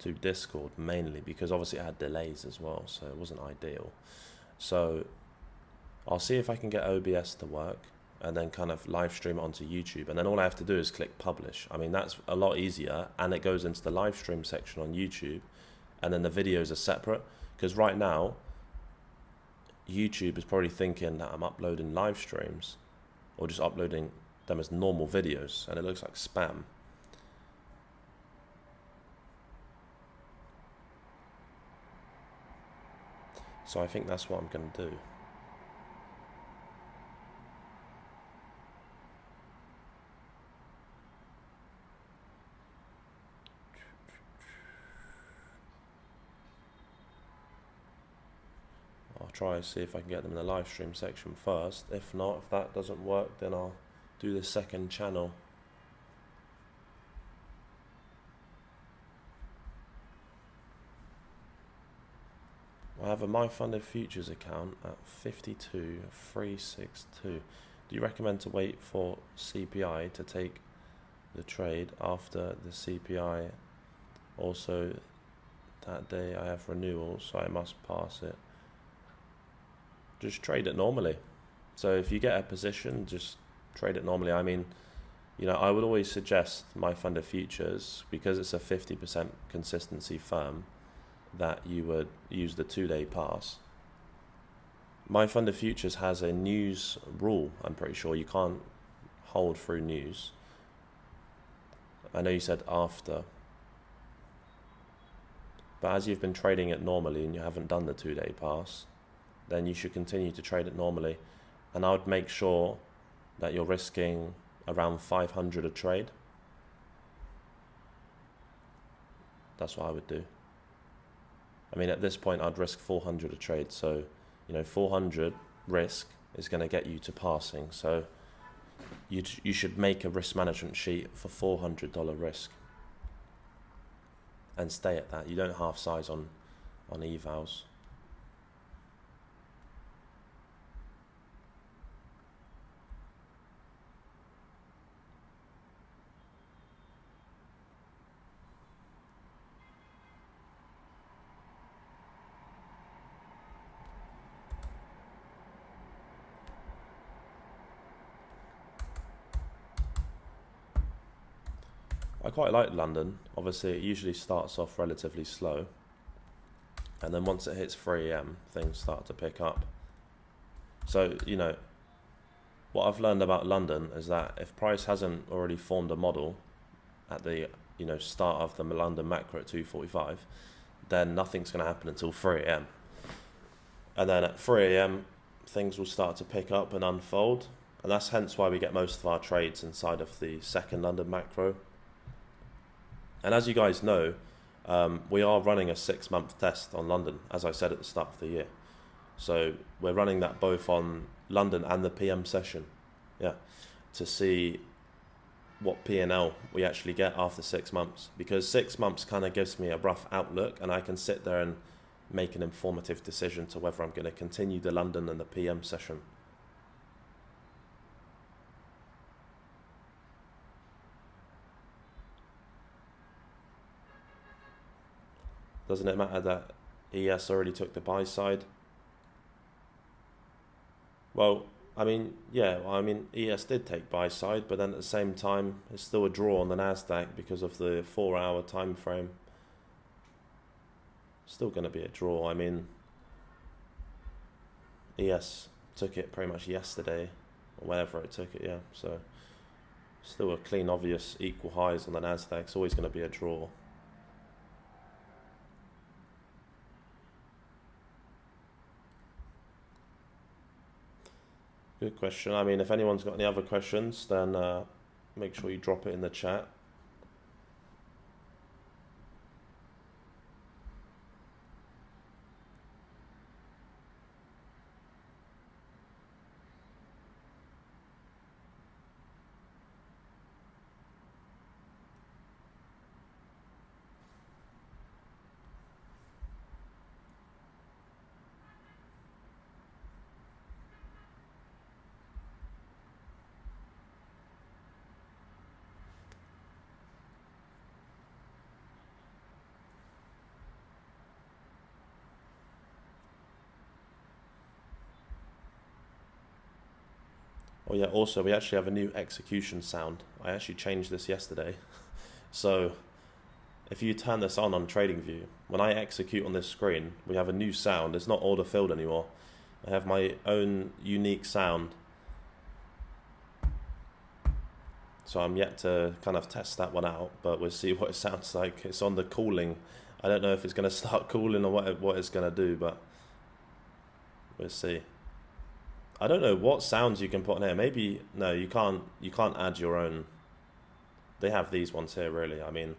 to Discord mainly because obviously it had delays as well, so it wasn't ideal. So I'll see if I can get OBS to work and then kind of live stream it onto YouTube. And then all I have to do is click publish. I mean, that's a lot easier, and it goes into the live stream section on YouTube, and then the videos are separate. Because right now, YouTube is probably thinking that I'm uploading live streams or just uploading them as normal videos, and it looks like spam. So I think that's what I'm going to do. I'll try and see if I can get them in the live stream section first. If not, if that doesn't work, then I'll do the second channel. I have a My Funded Futures account at 52,362. Do you recommend to wait for CPI to take the trade after the CPI? Also, that day I have renewals, so I must pass it. Just trade it normally. So if you get a position, just trade it normally. I mean, you know, I would always suggest My Funded Futures, because it's a 50% consistency firm, that you would use the 2-day pass. My Funded Futures has a news rule. I'm pretty sure you can't hold through news. I know you said after, but as you've been trading it normally and you haven't done the 2-day pass, then you should continue to trade it normally. And I would make sure that you're risking around 500 a trade. That's what I would do. I mean, at this point, I'd risk 400 a trade. So, you know, 400 risk is going to get you to passing. So you should make a risk management sheet for $400 risk and stay at that. You don't half size on evals. I quite like London. Obviously, it usually starts off relatively slow, and then once it hits 3 AM, things start to pick up. So, you know, what I've learned about London is that if price hasn't already formed a model at the, you know, start of the London macro at 245, then nothing's going to happen until 3 AM. And then at 3 AM, things will start to pick up and unfold. And that's hence why we get most of our trades inside of the second London macro. And as you guys know, we are running a 6-month test on London, as I said at the start of the year. So we're running that both on London and the PM session, to see what P&L we actually get after 6 months. Because 6 months kind of gives me a rough outlook, and I can sit there and make an informative decision to whether I'm going to continue the London and the PM session. Doesn't it matter that ES already took the buy side? Well, I mean, ES did take buy side, but then at the same time, it's still a draw on the Nasdaq because of the 4-hour time frame. Still going to be a draw. I mean, ES took it pretty much yesterday, or whenever it took it, so still a clean, obvious equal highs on the Nasdaq. It's always going to be a draw. Good question. I mean, if anyone's got any other questions, then make sure you drop it in the chat. Oh yeah, also we actually have a new execution sound. I actually changed this yesterday. So if you turn this on TradingView, when I execute on this screen, we have a new sound. It's not order filled anymore. I have my own unique sound. So I'm yet to kind of test that one out, but we'll see what it sounds like. It's on the cooling. I don't know if it's going to start cooling or what it's going to do, but we'll see. I don't know what sounds you can put on here. Maybe, no, you can't add your own. They have these ones here, really. I mean,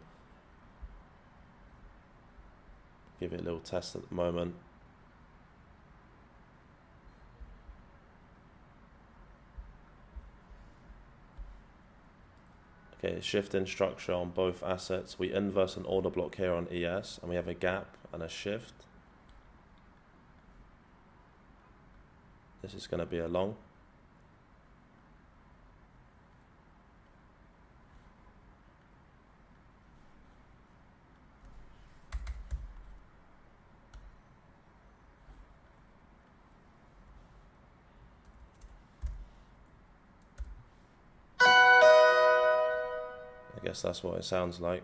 give it a little test at the moment. Okay, shift in structure on both assets. We inverse an order block here on ES, and we have a gap and a shift. This is going to be a long. I guess that's what it sounds like.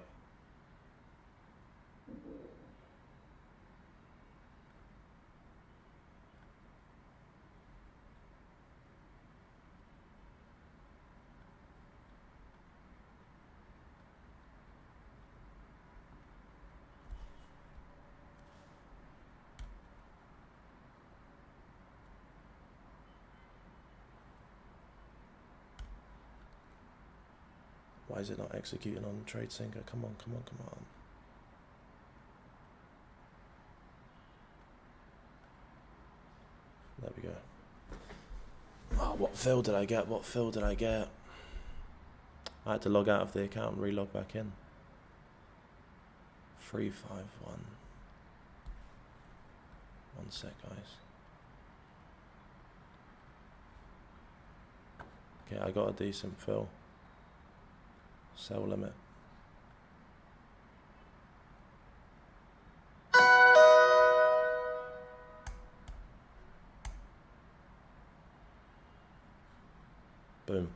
Why is it not executing on TradeSync? Come on, come on, come on. There we go. Oh, what fill did I get? What fill did I get? I had to log out of the account and re-log back in. 351. One sec, guys. Okay, I got a decent fill. Sell limit. Boom.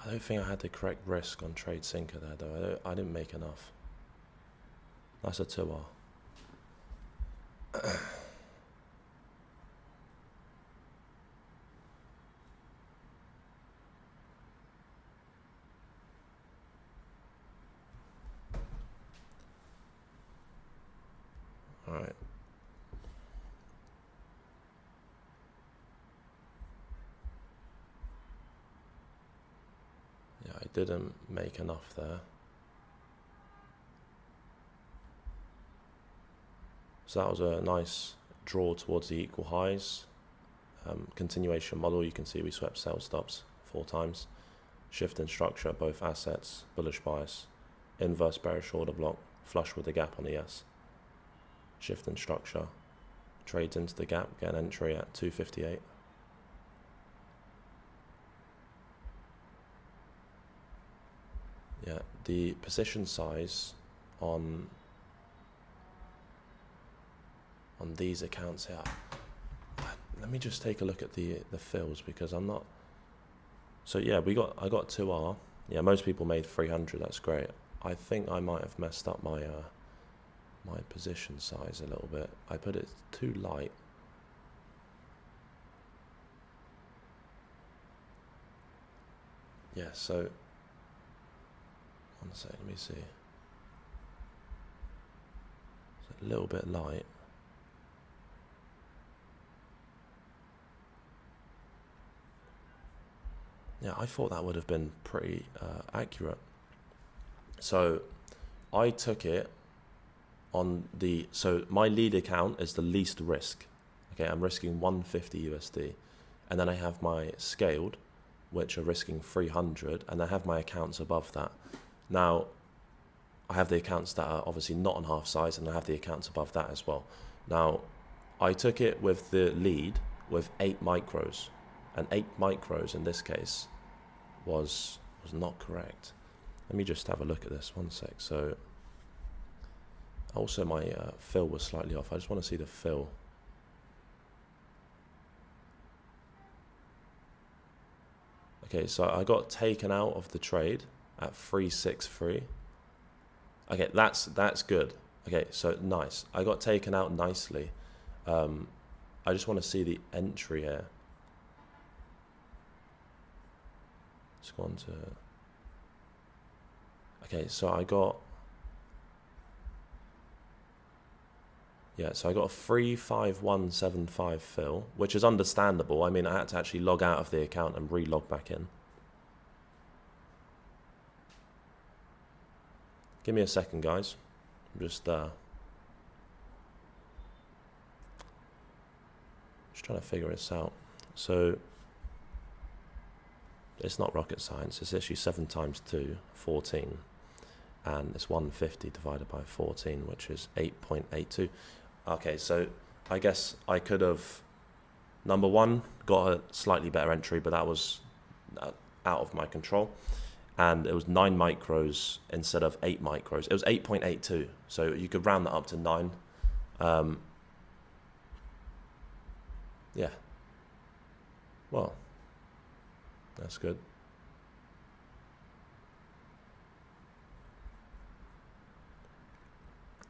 I don't think I had the correct risk on TradeSync there though. I didn't make enough. That's a 2R. Alright. Yeah, I didn't make enough there. So that was a nice draw towards the equal highs. Continuation model, you can see we swept sell stops 4 times. Shift in structure, both assets, bullish bias. Inverse bearish order block, flush with the gap on ES. Shift in structure, trades into the gap, get an entry at 258. Yeah, the position size on these accounts here. Let me just take a look at the fills because I'm not. So yeah, I got 2R. Yeah, most people made 300. That's great. I think I might have messed up my my position size a little bit. I put it too light. Yeah, so one sec, let me see. It's a little bit light. Yeah, I thought that would have been pretty accurate. So I took it on the, so my lead account is the least risk. Okay, I'm risking 150 USD. And then I have my scaled, which are risking 300, and I have my accounts above that. Now, I have the accounts that are obviously not on half size, and I have the accounts above that as well. Now, I took it with the lead, with 8 micros, and 8 micros in this case was not correct. Let me just have a look at this, one sec. So also my fill was slightly off. I just want to see the fill. Okay, so I got taken out of the trade at 363. Okay, that's good. Okay, so nice. I got taken out nicely. I just want to see the entry here. Let's go on to... Okay, so I got... Yeah, so I got a 35175 fill, which is understandable. I mean, I had to actually log out of the account and re-log back in. Give me a second, guys. I'm just trying to figure this out. So it's not rocket science. It's actually 7 times 2, 14. And it's 150 divided by 14, which is 8.82. Okay, so I guess I could have, number one, got a slightly better entry, but that was out of my control. And it was 9 micros instead of 8 micros. It was 8.82, so you could round that up to 9. Yeah. Well, that's good.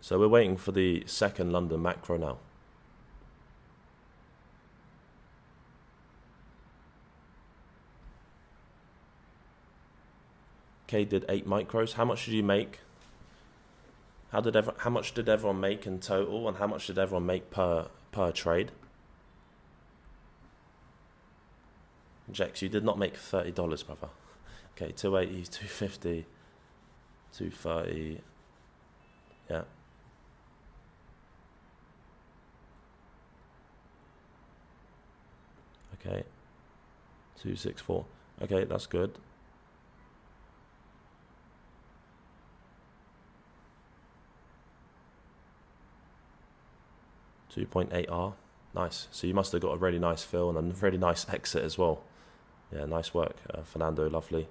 So we're waiting for the second London macro now. Okay, did 8 micros. How much did you make? How much did everyone make in total, and how much did everyone make per trade? Jex, you did not make $30, brother. Okay, 280, 250, 230. Yeah. Okay, 264. Okay, that's good. $2.8R. Nice. So you must have got a really nice fill and a really nice exit as well. Yeah, nice work, Fernando. Lovely.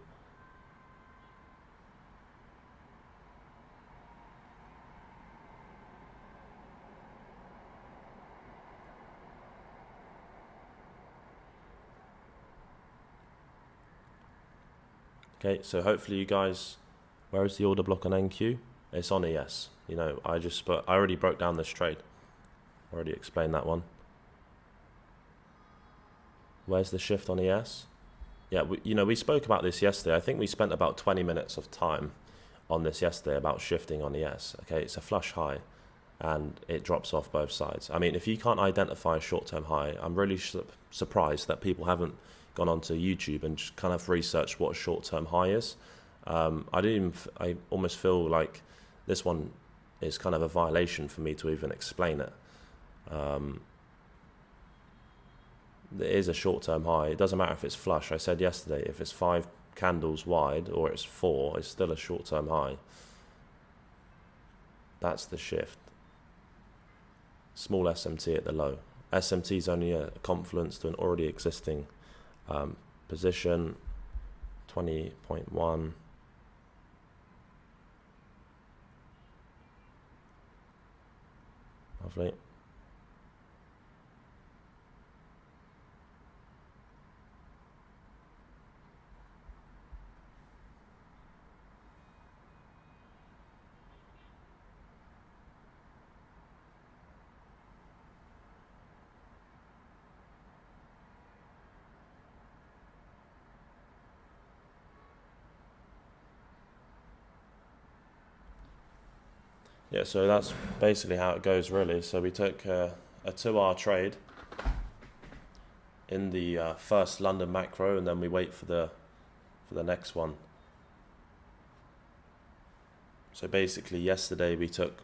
Okay, so hopefully you guys, where is the order block on NQ? It's on ES. You know, I already broke down this trade. Already explained that one. Where's the shift on ES? Yeah, we spoke about this yesterday. I think we spent about 20 minutes of time on this yesterday about shifting on ES. Okay, it's a flush high and it drops off both sides. I mean, if you can't identify a short-term high, I'm really surprised that people haven't gone onto YouTube and just kind of researched what a short-term high is. I almost feel like this one is kind of a violation for me to even explain it. It is a short-term high. It doesn't matter if it's flush. I said yesterday, if it's 5 candles wide or it's 4, it's still a short-term high. That's the shift. Small SMT at the low. SMT is only a confluence to an already existing position. 20.1. Lovely. Yeah, so that's basically how it goes, really. So we took a 2-hour trade in the first London macro, and then we wait for the next one. So basically, yesterday we took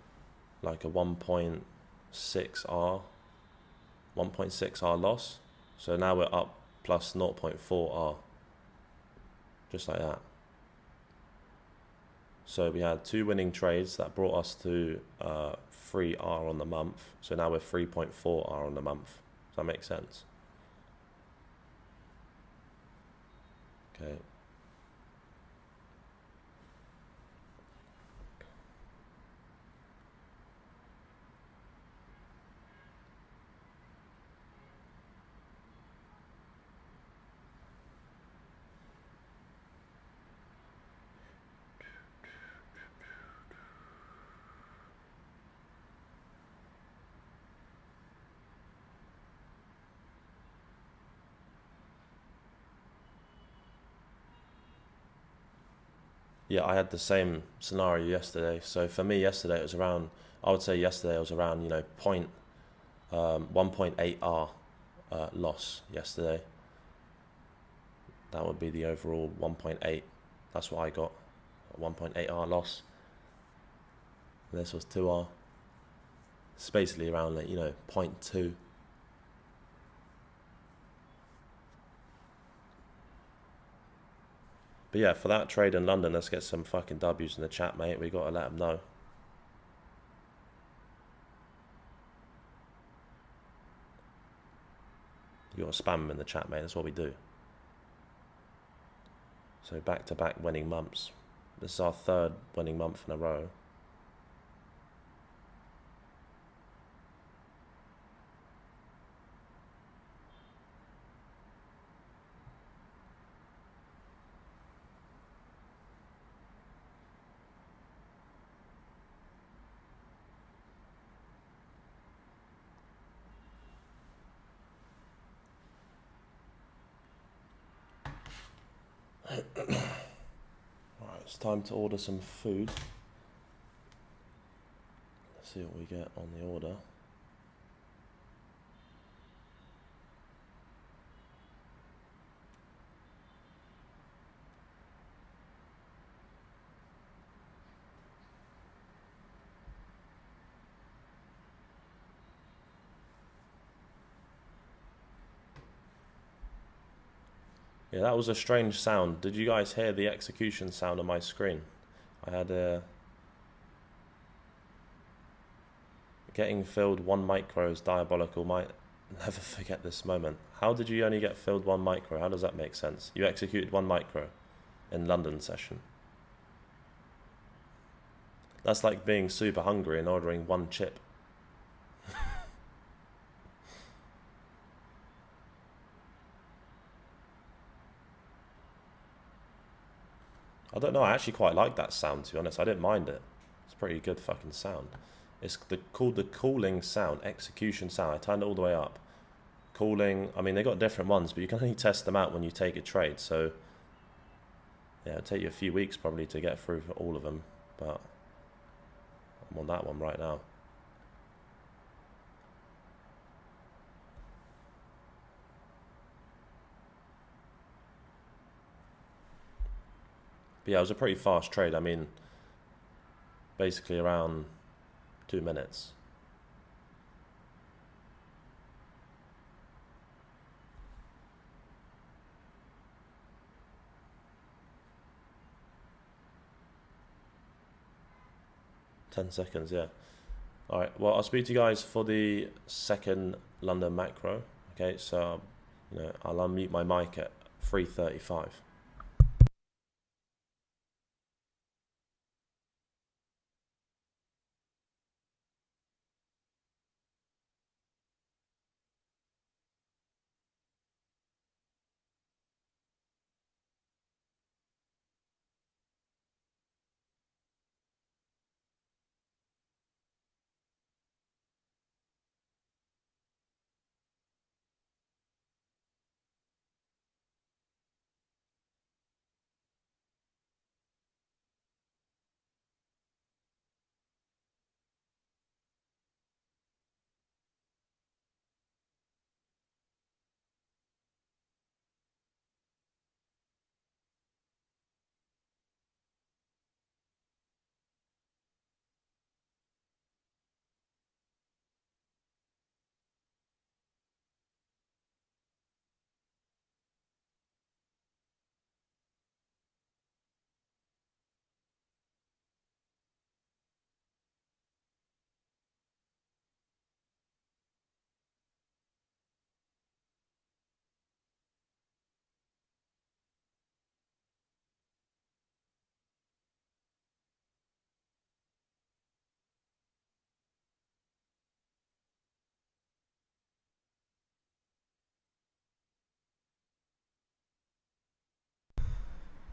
like a 1.6R loss. So now we're up plus 0.4R, just like that. So we had 2 winning trades that brought us to 3R on the month. So now we're 3.4R on the month. Does that make sense? Okay. Yeah, I had the same scenario yesterday. So for me, yesterday it was around. I would say yesterday it was around 1.8 R loss yesterday. That would be the overall 1.8. That's what I got. 1.8 R loss. This was 2 R. It's basically around like, zero point 0.2. But yeah, for that trade in London, let's get some fucking W's in the chat, mate. We got to let them know. You got to spam them in the chat, mate. That's what we do. So back-to-back winning months. This is our third winning month in a row. Right, it's time to order some food. Let's see what we get on the order. Yeah, that was a strange sound. Did you guys hear the execution sound on my screen? I had a... Getting filled 1 micro is diabolical. Might never forget this moment. How did you only get filled 1 micro? How does that make sense? You executed 1 micro in London session. That's like being super hungry and ordering 1 chip. I don't know, I actually quite like that sound, to be honest. I didn't mind it. It's a pretty good fucking sound. It's called the cooling sound, execution sound. I turned it all the way up. Cooling, I mean, they got different ones, but you can only test them out when you take a trade. So, yeah, it'll take you a few weeks probably to get through for all of them. But I'm on that one right now. But yeah, it was a pretty fast trade. I mean, basically around 2 minutes. $10, yeah. All right. Well, I'll speak to you guys for the second London macro. Okay, so I'll unmute my mic at 3:35.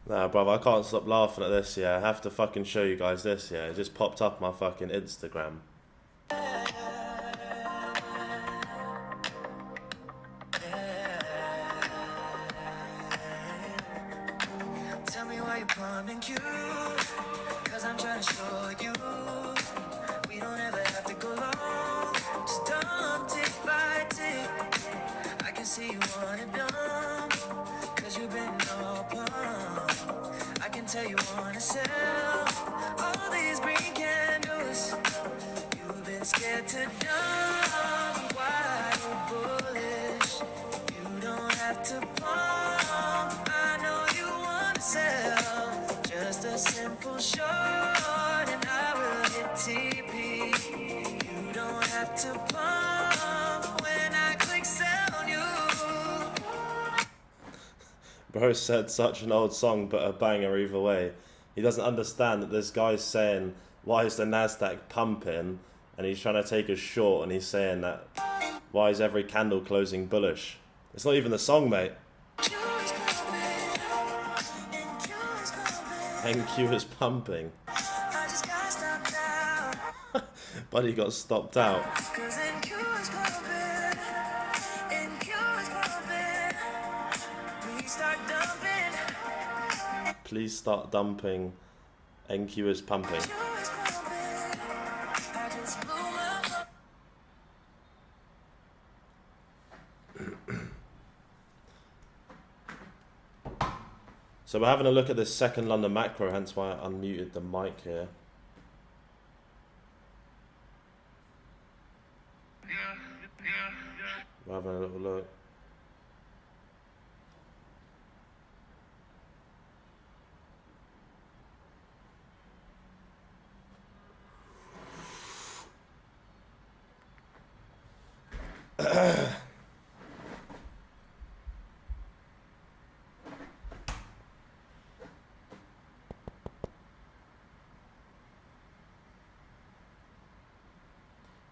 Nah, brother, I can't stop laughing at this, yeah. I have to fucking show you guys this, yeah. It just popped up my fucking Instagram. Tell me why you're plumbing cute, cause I'm trying to show you we don't ever have to go long, just dumb tick by tick. I can see you want it done, cause you've been all plumb. I can tell you wanna sell all these green candles. You've been scared to dumb, why you bullish? You don't have to plumb, I know you wanna sell. Just a simple short and I will hit TP. You don't have to pump when I click sell on you. Bro said such an old song, but a banger either way. He doesn't understand that this guy's saying, why is the Nasdaq pumping? And he's trying to take a short, and he's saying that, why is every candle closing bullish? It's not even the song, mate. NQ is pumping. Buddy got stopped out. Please start dumping. NQ is pumping. So we're having a look at this second London macro, hence why I unmuted the mic here. We're having a little look.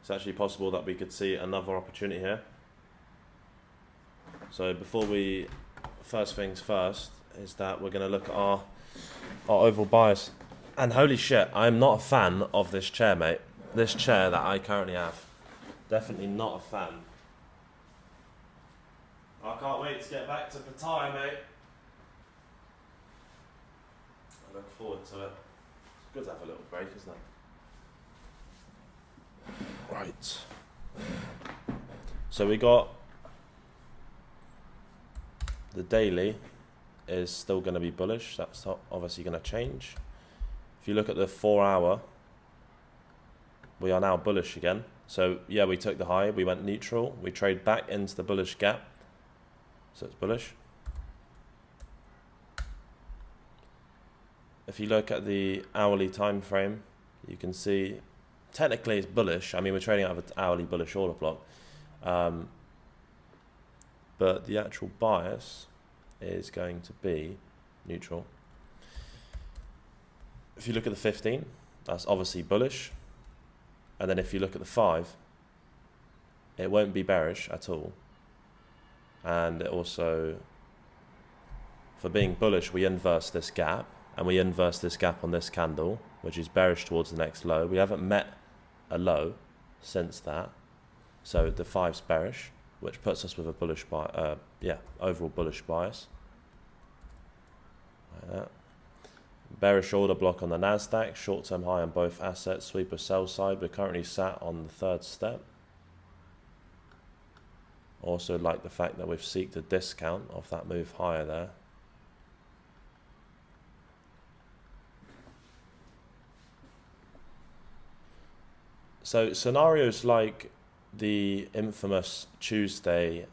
It's actually possible that we could see another opportunity here. So before we, first things first, is that we're going to look at our overall bias. And holy shit, I'm not a fan of this chair, mate. This chair that I currently have. Definitely not a fan. I can't wait to get back to Pattaya, mate. I look forward to it. It's good to have a little break, isn't it? Right. So we got the daily is still going to be bullish. That's obviously going to change. If you look at the 4 hour, we are now bullish again. So yeah, we took the high, we went neutral, we trade back into the bullish gap. So it's bullish. If you look at the hourly time frame, you can see technically it's bullish. I mean, we're trading out of an hourly bullish order block. But the actual bias is going to be neutral. If you look at the 15, that's obviously bullish. And then if you look at the 5, it won't be bearish at all. And it also, for being bullish, we inverse this gap. And we inverse this gap on this candle, which is bearish towards the next low. We haven't met a low since that. So the 5's bearish, which puts us with a bullish overall bullish bias. Like that. Bearish order block on the Nasdaq, short-term high on both assets, sweeper sell side. We're currently sat on the 3rd step. Also like the fact that we've seeked a discount of that move higher there. So scenarios like the infamous Tuesday,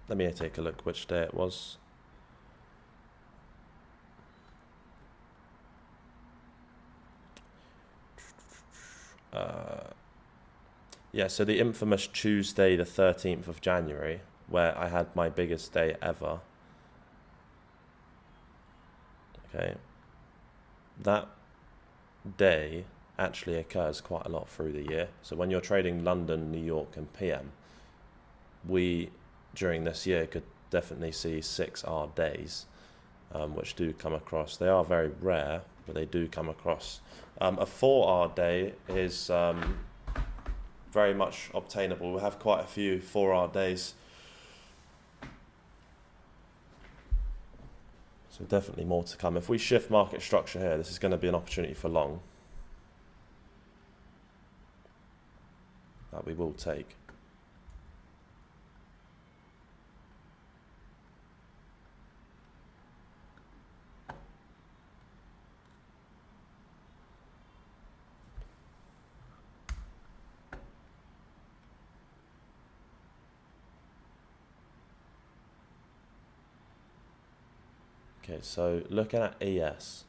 let me take a look which day it was. Yeah, so the infamous Tuesday, the 13th of January, where I had my biggest day ever. Okay. That day actually occurs quite a lot through the year. So when you're trading London, New York and PM, we during this year could definitely see 6 hour days which do come across. They are very rare, but they do come across. A 4-hour day is very much obtainable. We have quite a few 4-hour days. So definitely more to come. If we shift market structure here, this is going to be an opportunity for long that we will take. Okay, so looking at ES,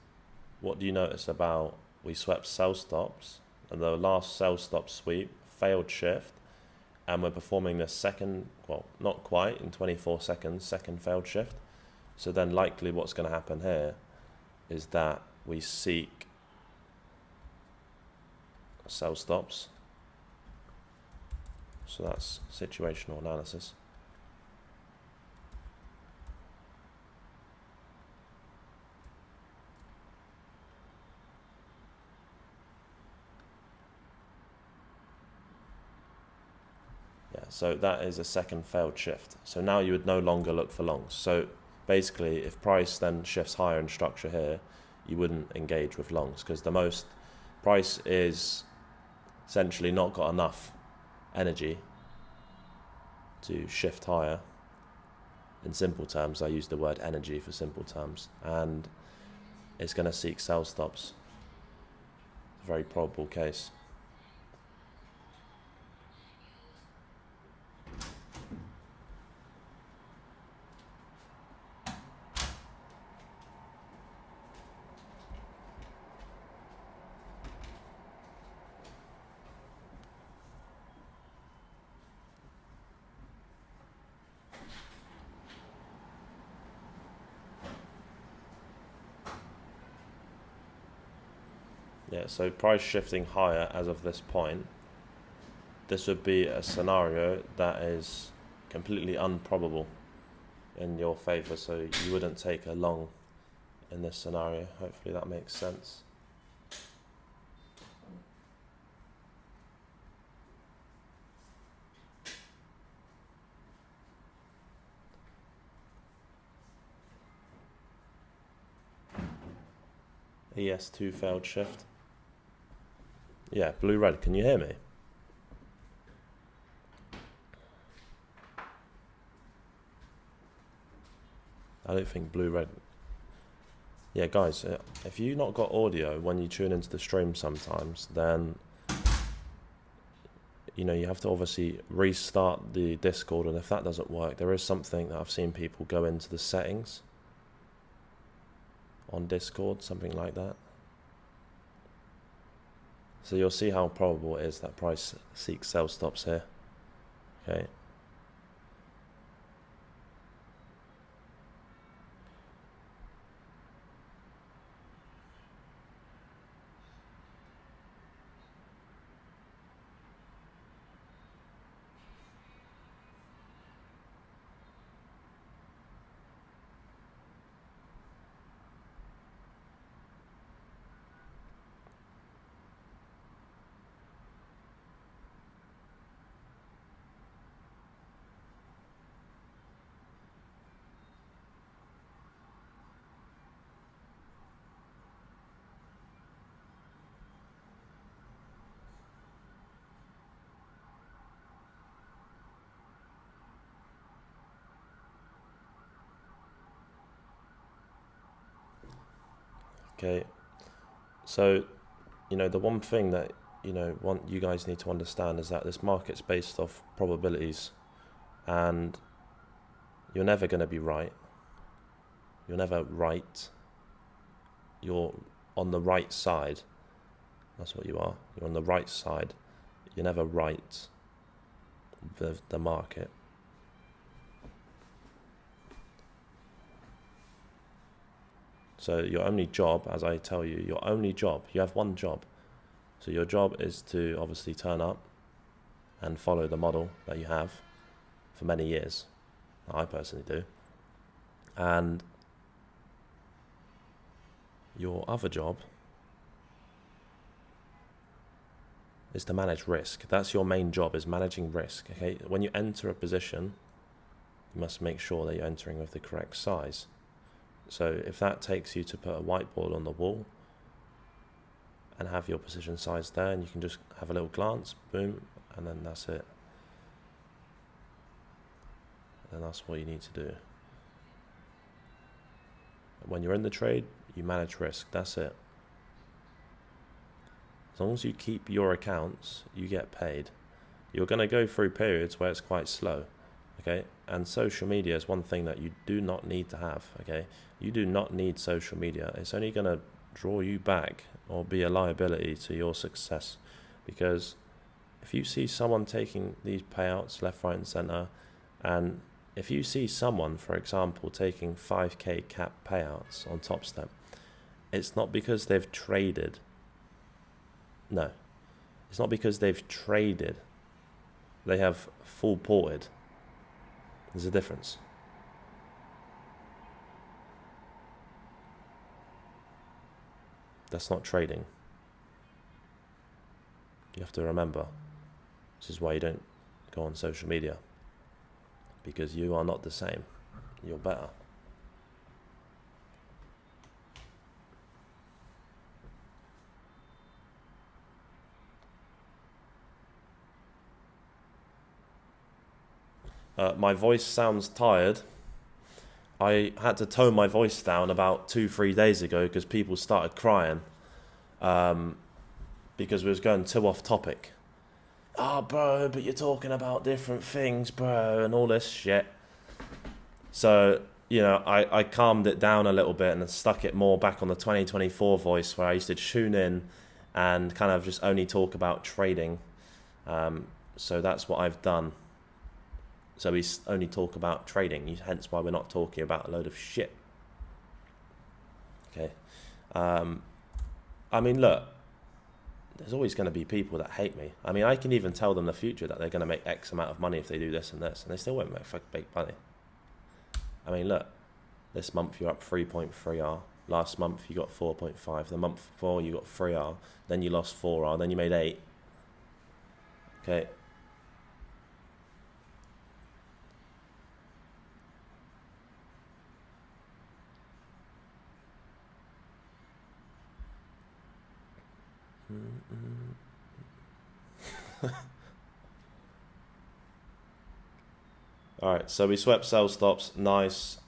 what do you notice about, we swept sell stops, and the last sell stop sweep failed shift, and we're performing the second, well, not quite in 24 seconds, second failed shift. So then likely what's going to happen here is that we seek sell stops. So that's situational analysis. So that is a second failed shift. So now you would no longer look for longs. So basically, if price then shifts higher in structure here, you wouldn't engage with longs, because the most price is essentially not got enough energy to shift higher. In simple terms, I use the word energy for simple terms, and it's going to seek sell stops. It's a very probable case. Yeah, so price shifting higher as of this point, this would be a scenario that is completely improbable in your favor, so you wouldn't take a long in this scenario. Hopefully that makes sense. ES2 failed shift. Yeah, blue red, can you hear me? I don't think blue red. Yeah, guys, if you not got audio when you tune into the stream sometimes, then you have to obviously restart the Discord, and if that doesn't work, there is something that I've seen people go into the settings on Discord, something like that. So you'll see how probable it is that price seeks sell stops here. Okay. Okay, so the one thing that want you guys need to understand is that this market's based off probabilities, and you're never going to be right. You're never right. You're on the right side. That's what you are. You're on the right side. You're never right with the market. So your only job, as I tell you, you have one job. So your job is to obviously turn up and follow the model that you have for many years. I personally do. And Your other job is to manage risk. That's your main job, is managing risk. Okay, when you enter a position, you must make sure that you're entering with the correct size. So if that takes you to put a whiteboard on the wall and have your position size there, and you can just have a little glance, boom, and then that's it. And that's what you need to do. When you're in the trade, you manage risk. That's it. As long as you keep your accounts, you get paid. You're going to go through periods where it's quite slow, okay? And social media is one thing that you do not need to have, okay? You do not need social media. It's only going to draw you back or be a liability to your success. Because if you see someone taking these payouts left, right, and center, and if you see someone, for example, taking 5k cap payouts on Top Step, it's not because they've traded. No, it's not because they've traded. They have full ported. There's a difference. That's not trading. You have to remember. This is why you don't go on social media. Because you are not the same. You're better. My voice sounds tired. I had to tone my voice down about 2-3 days ago because people started crying because we was going too off topic. Oh, bro, but you're talking about different things, bro, and all this shit. So, you know, I calmed it down a little bit and stuck it more back on the 2024 voice where I used to tune in and kind of just only talk about trading. So that's what I've done. So we only talk about trading, hence why we're not talking about a load of shit. Okay. I mean, look, there's always going to be people that hate me. I mean, I can even tell them in the future that they're going to make X amount of money if they do this and this, and they still won't make fucking big money. I mean, look, this month you're up 3.3R. Last month you got 4.5. The month before you got 3R. Then you lost 4R. Then you made 8. Okay. Alright, so we swept sell stops, nice.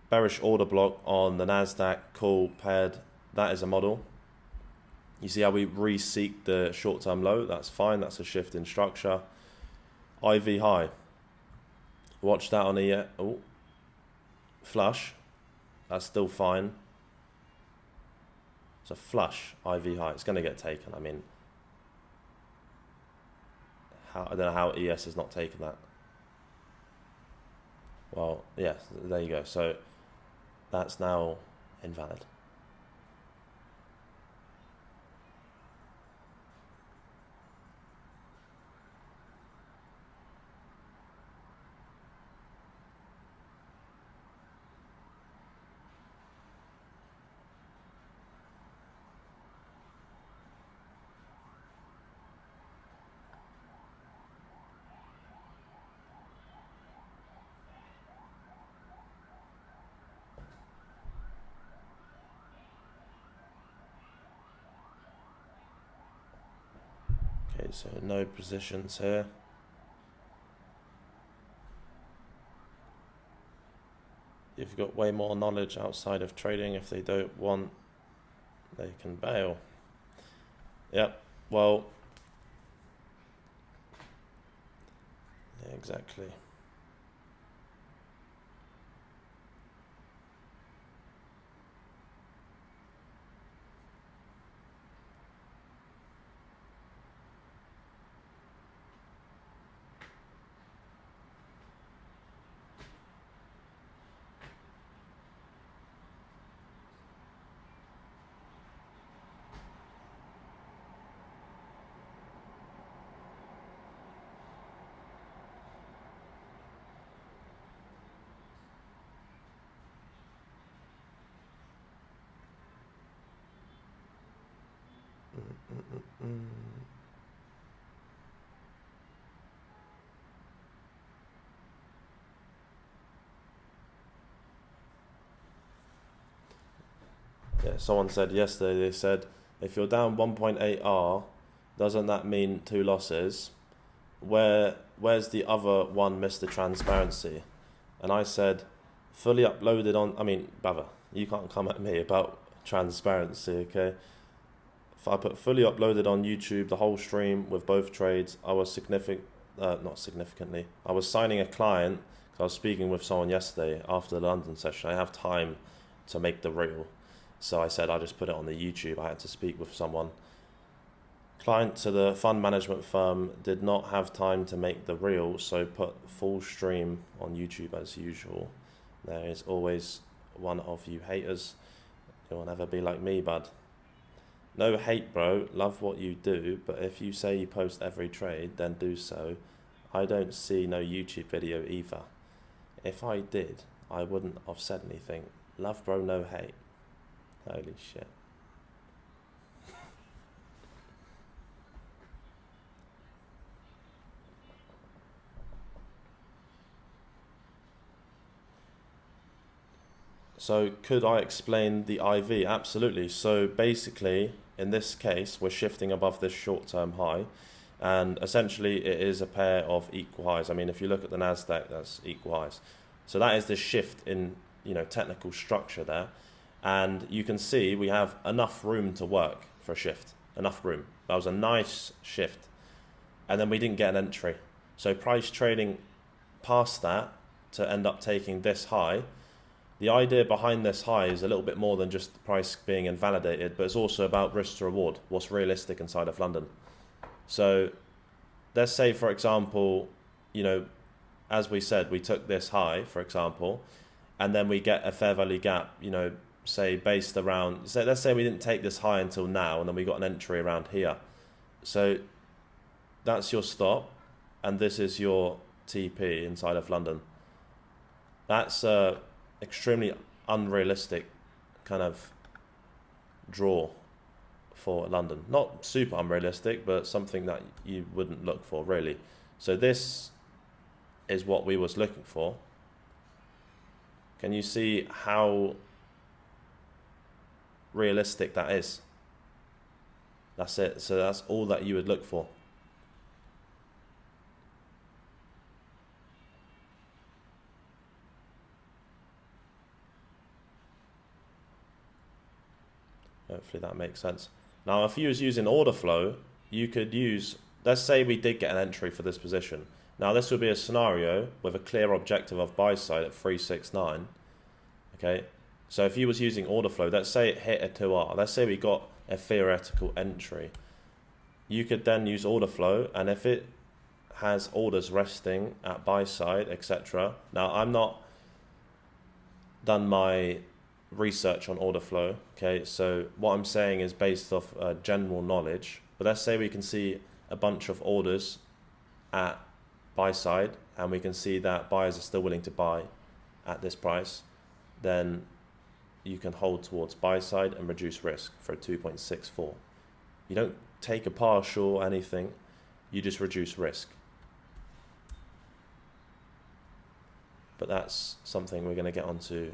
Bearish order block on the Nasdaq, cool, paired. That is a model. You see how we re-seek the short-term low? That's fine, that's a shift in structure. IV high. Watch that on a flush. That's still fine. It's a flush IV high. It's going to get taken. I mean, I don't know how ES has not taken that. Well, yes, there you go. So that's now invalid. Okay, so no positions here. You've got way more knowledge outside of trading. If they don't want, they can bail. Yep, well, yeah, exactly. Yeah, someone said yesterday, they said, if you're down 1.8 R, doesn't that mean 2 losses? Where's the other one, Mr. Transparency? And I said, fully uploaded on, I mean, Bava, you can't come at me about transparency, okay? If I put fully uploaded on YouTube, the whole stream with both trades, I was not significantly, I was signing a client, because I was speaking with someone yesterday after the London session. I have time to make the reel. So I said, I just put it on the YouTube. I had to speak with someone. Client to the fund management firm did not have time to make the reel, so put full stream on YouTube as usual. There is always one of you haters. You'll never be like me, bud. No hate, bro. Love what you do, but if you say you post every trade, then do so. I don't see no YouTube video either. If I did, I wouldn't have said anything. Love, bro, no hate. Holy shit. So could I explain the IV? Absolutely. So basically, in this case, we're shifting above this short-term high, and essentially it is a pair of equal highs. I mean, if you look at the Nasdaq, that's equal highs. So that is the shift in, technical structure there. And you can see we have enough room to work for a shift, enough room. That was a nice shift. And then we didn't get an entry. So price trading past that to end up taking this high. The idea behind this high is a little bit more than just the price being invalidated, but it's also about risk to reward, what's realistic inside of London. So let's say, for example, as we said, we took this high, for example, and then we get a fair value gap, say based around, so let's say we didn't take this high until now, and then we got an entry around here. So that's your stop, and this is your TP inside of London. That's extremely unrealistic kind of draw for London. Not super unrealistic, but something that you wouldn't look for really. So this is what we was looking for. Can you see how realistic that is? That's it. So that's all that you would look for. Hopefully that makes sense. Now, if you was using order flow, you could use, let's say we did get an entry for this position. Now, this would be a scenario with a clear objective of buy side at 369. Okay, so if you was using order flow, let's say it hit a 2R. Let's say we got a theoretical entry. You could then use order flow, and if it has orders resting at buy side, etc. Now, I'm not done my research on order flow, okay, so what I'm saying is based off general knowledge, but let's say we can see a bunch of orders at buy side and we can see that buyers are still willing to buy at this price, then you can hold towards buy side and reduce risk for a 2.64. You don't take a partial or anything, you just reduce risk. But that's something we're going to get onto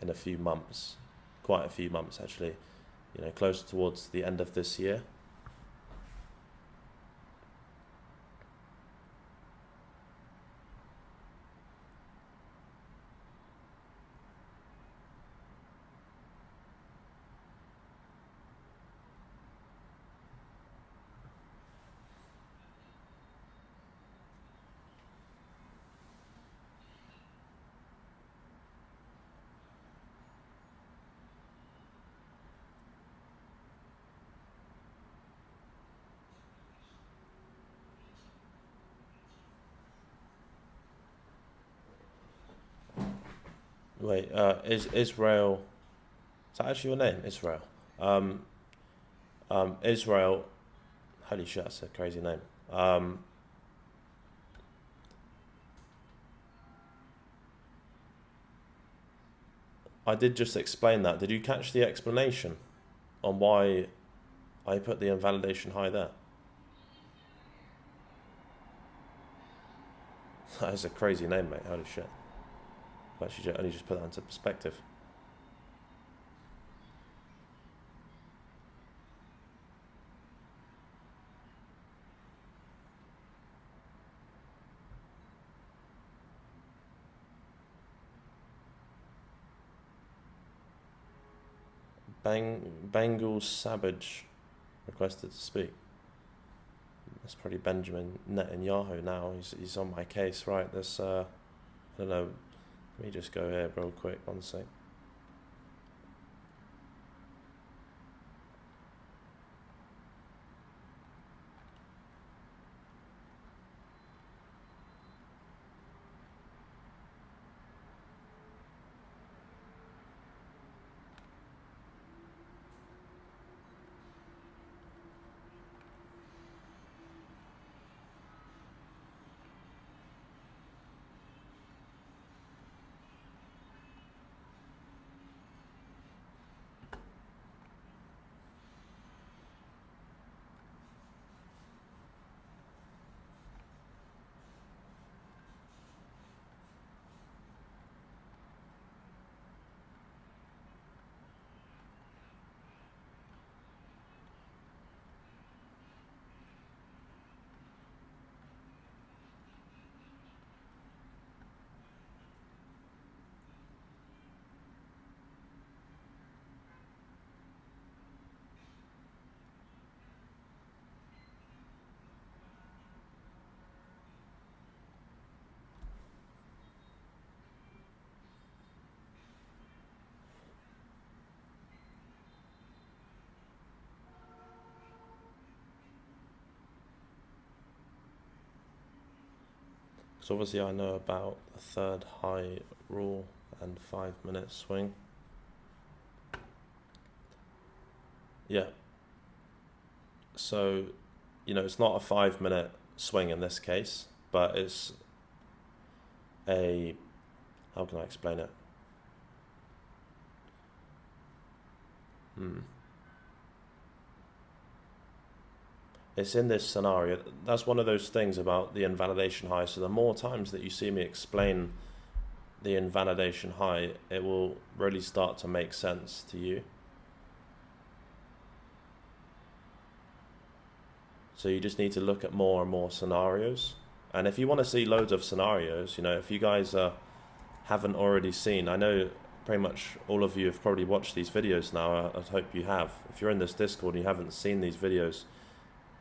in a few months, quite a few months actually, close towards the end of this year. Wait, is Israel, is that actually your name, Israel? Israel, holy shit, that's a crazy name. I did just explain that. Did you catch the explanation on why I put the invalidation high there. That is a crazy name, mate. Holy shit. Actually, only just put that into perspective. Bengal Savage requested to speak. That's probably Benjamin Netanyahu now. He's on my case, right? There's I don't know. Let me just go here real quick. One sec. So obviously I know about the third high rule and 5-minute swing. Yeah. So, it's not a 5-minute swing in this case, but it's how can I explain it? It's in this scenario. That's one of those things about the invalidation high. So the more times that you see me explain the invalidation high, it will really start to make sense to you. So you just need to look at more and more scenarios. And if you want to see loads of scenarios, if you guys haven't already seen, I know pretty much all of you have probably watched these videos now. I hope you have. If you're in this Discord and you haven't seen these videos,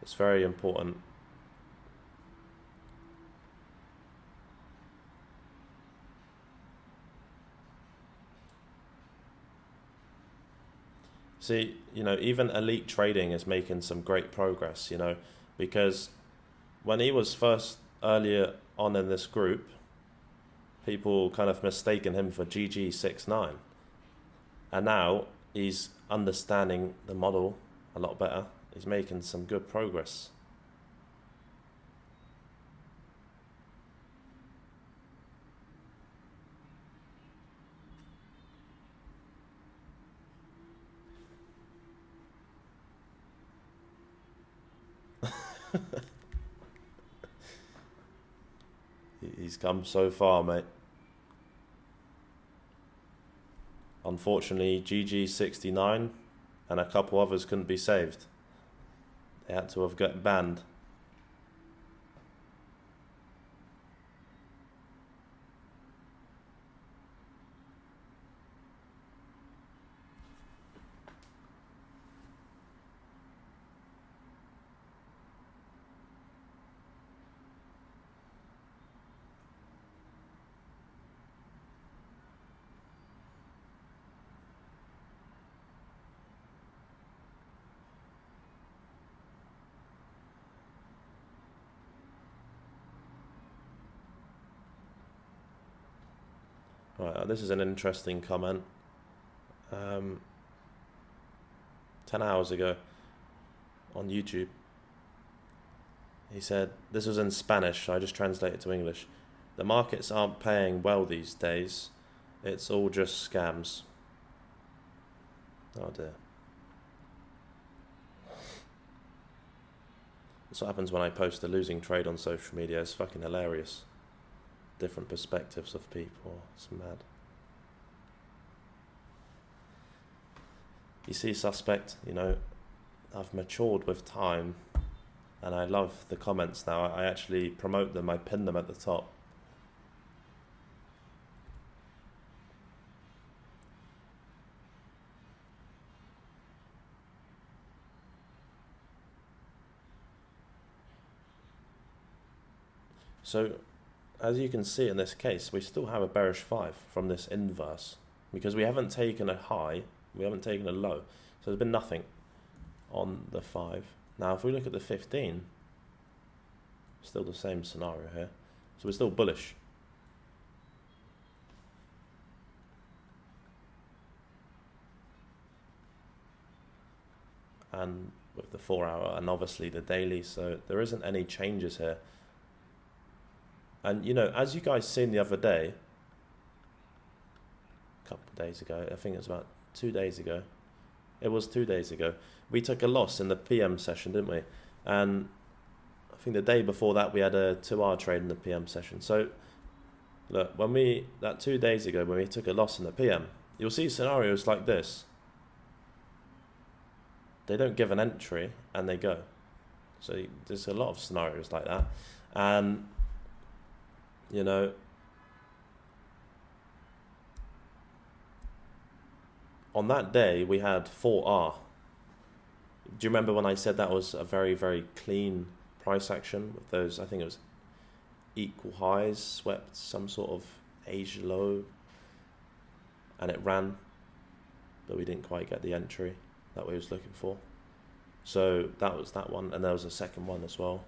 it's very important. See, even Elite Trading is making some great progress, because when he was first earlier on in this group, people kind of mistaken him for GG69. And now he's understanding the model a lot better. He's making some good progress. He's come so far, mate. Unfortunately, GG69 and a couple others couldn't be saved. They had to have got banned. Right, this is an interesting comment. 10 hours ago on YouTube. He said, this was in Spanish, so I just translated to English. The markets aren't paying well these days. It's all just scams. Oh dear. That's what happens when I post a losing trade on social media. It's fucking hilarious. Different perspectives of people. It's mad. You see, suspect, I've matured with time, and I love the comments now. I actually promote them. I pin them at the top. So, as you can see in this case, we still have a bearish 5 from this inverse, because we haven't taken a high, we haven't taken a low. So there's been nothing on the 5. Now, if we look at the 15, still the same scenario here. So we're still bullish. And with the 4 hour and obviously the daily, so there isn't any changes here. And as you guys seen the other day, a couple of days ago, I think it was about 2 days ago. It was 2 days ago. We took a loss in the PM session, didn't we? And I think the day before that we had a 2-hour trade in the PM session. So look, that 2 days ago when we took a loss in the PM, you'll see scenarios like this. They don't give an entry and they go. So there's a lot of scenarios like that. And on that day we had 4R. Do you remember when I said that was a very, very clean price action with those, I think it was equal highs, swept some sort of Asia low, and it ran, but we didn't quite get the entry that we was looking for. So that was that one, and there was a second one as well.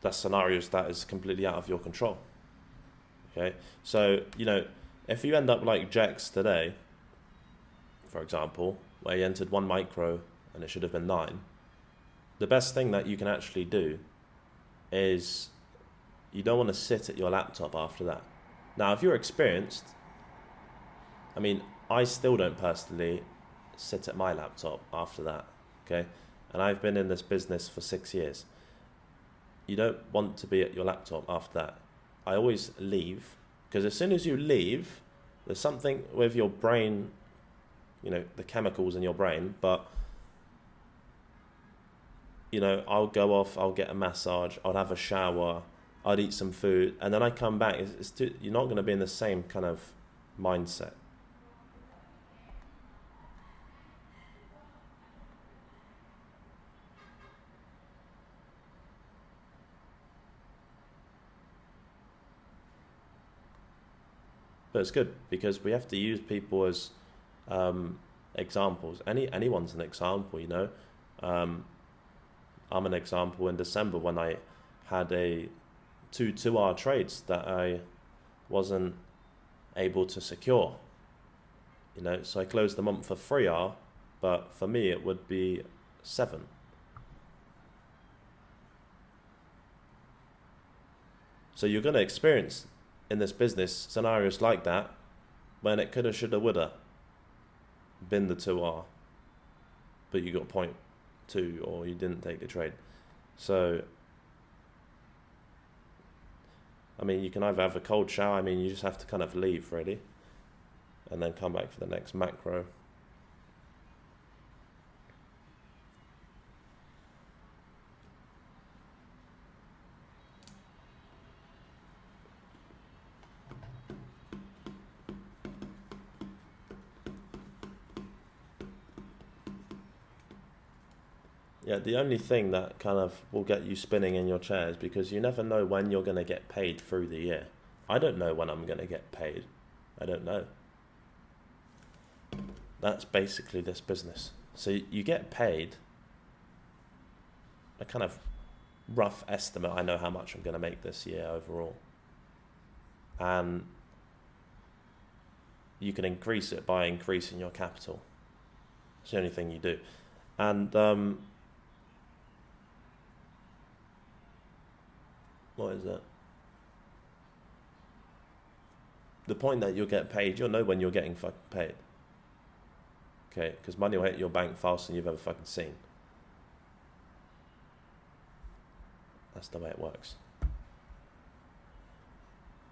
That's scenarios that is completely out of your control. Okay, so if you end up like Jex today, for example, where you entered 1 micro and it should have been 9, the best thing that you can actually do is you don't want to sit at your laptop after that. Now, if you're experienced, I still don't personally sit at my laptop after that, okay? And I've been in this business for 6 years. You don't want to be at your laptop after that. I always leave, because as soon as you leave, there's something with your brain, the chemicals in your brain, but I'll go off, I'll get a massage, I'll have a shower, I'd eat some food, and then I come back. You're not going to be in the same kind of mindset. But it's good because we have to use people as examples. Anyone's an example, I'm an example in December when I had two 2-hour trades that I wasn't able to secure. So I closed the month for 3-hour, but for me it would be 7. So you're going to experience in this business scenarios like that when it coulda, shoulda, woulda been the 2R, but you got 0.2 or you didn't take the trade. So you can either have a cold shower, you just have to kind of leave really and then come back for the next macro. Yeah, the only thing that kind of will get you spinning in your chair is because you never know when you're going to get paid through the year. I don't know when I'm going to get paid. I don't know. That's basically this business. So you get paid, a kind of rough estimate. I know how much I'm going to make this year overall. And you can increase it by increasing your capital. It's the only thing you do. And what is that? The point that you'll get paid, you'll know when you're getting fucking paid. Okay, because money will hit your bank faster than you've ever fucking seen. That's the way it works.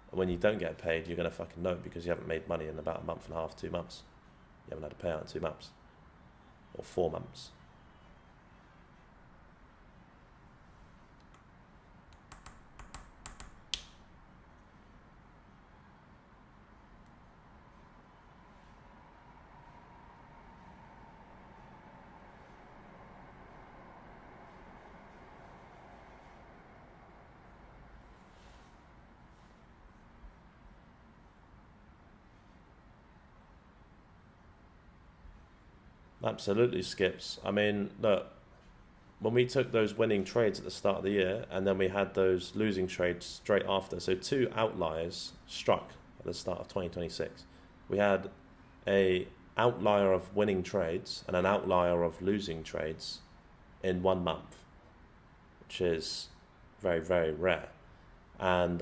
And when you don't get paid, you're going to fucking know, because you haven't made money in about a month and a half, 2 months. You haven't had a payout in 2 months. Or 4 months. Absolutely, Skips. I mean, look, when we took those winning trades at the start of the year, and then we had those losing trades straight after, so 2 outliers struck at the start of 2026. We had a outlier of winning trades and an outlier of losing trades in 1 month, which is very, very rare. And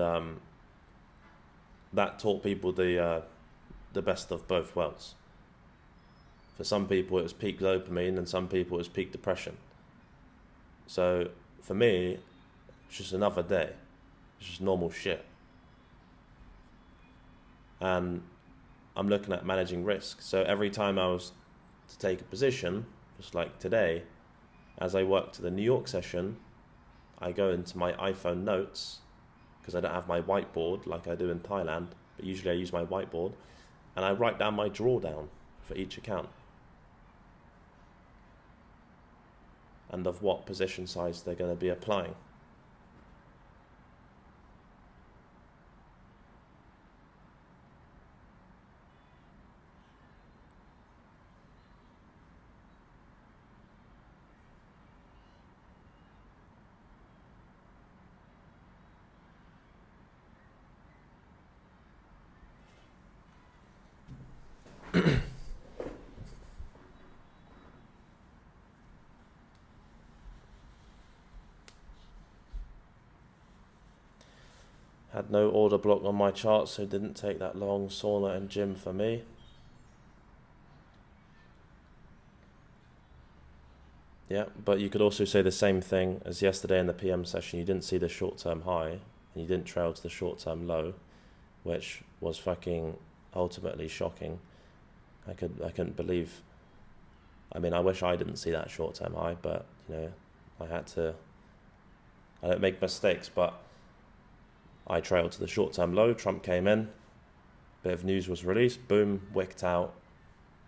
that taught people the best of both worlds. For some people it was peak dopamine, and some people it was peak depression. So for me, it's just another day. It's just normal shit. And I'm looking at managing risk. So every time I was to take a position, just like today, as I work to the New York session, I go into my iPhone notes, because I don't have my whiteboard like I do in Thailand, but usually I use my whiteboard, and I write down my drawdown for each account, and of what position size they're going to be applying. Had no order block on my chart, so it didn't take that long. Sauna and gym for me. Yeah, but you could also say the same thing as yesterday in the PM session. You didn't see the short-term high, and you didn't trail to the short-term low, which was fucking ultimately shocking. I couldn't believe. I mean, I wish I didn't see that short-term high, but you know, I had to. I don't make mistakes, but I trailed to the short-term low. Trump came in, bit of news was released, boom, wicked out,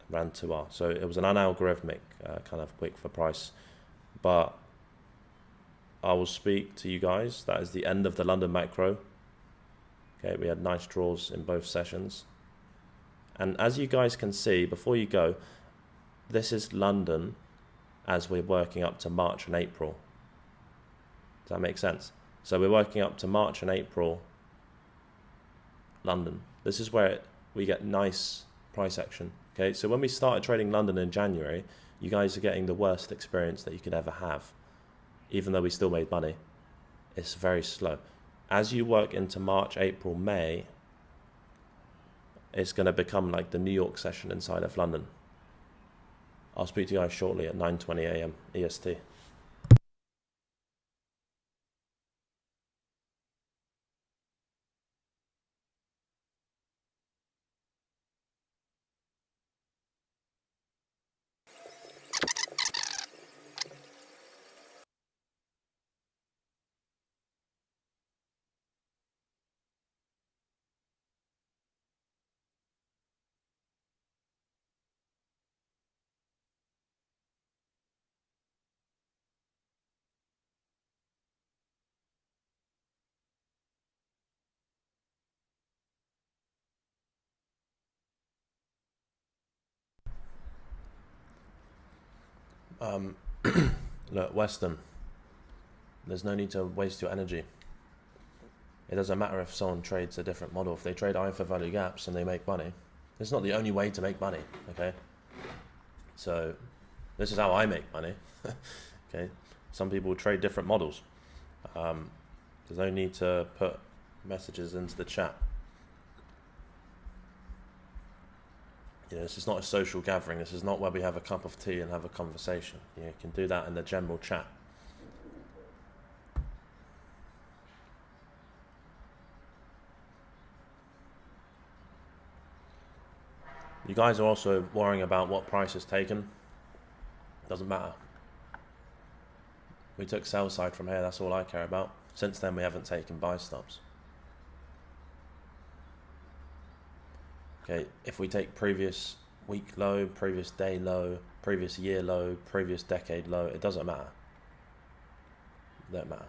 ran 2R. So it was an unalgorithmic kind of wick for price. But I will speak to you guys. That is the end of the London macro. Okay, we had nice draws in both sessions. And as you guys can see, before you go, this is London as we're working up to March and April. Does that make sense? So we're working up to March and April, London. This is where we get nice price action. Okay, so when we started trading London in January, you guys are getting the worst experience that you could ever have, even though we still made money. It's very slow. As you work into March, April, May, it's going to become like the New York session inside of London. I'll speak to you guys shortly at 9:20 a.m. EST. Look, Western, there's no need to waste your energy. It doesn't matter if someone trades a different model. If they trade I for value gaps and they make money, it's not the only way to make money, okay? So this is how I make money, okay? Some people trade different models. There's no need to put messages into the chat. You know, this is not a social gathering. This is not where we have a cup of tea and have a conversation. You can do that in the general chat. You guys are also worrying about what price is taken. Doesn't matter. We took sell side from here, that's all I care about. Since then we haven't taken buy stops. Okay, if we take previous week low, previous day low, previous year low, previous decade low, it doesn't matter. It don't matter.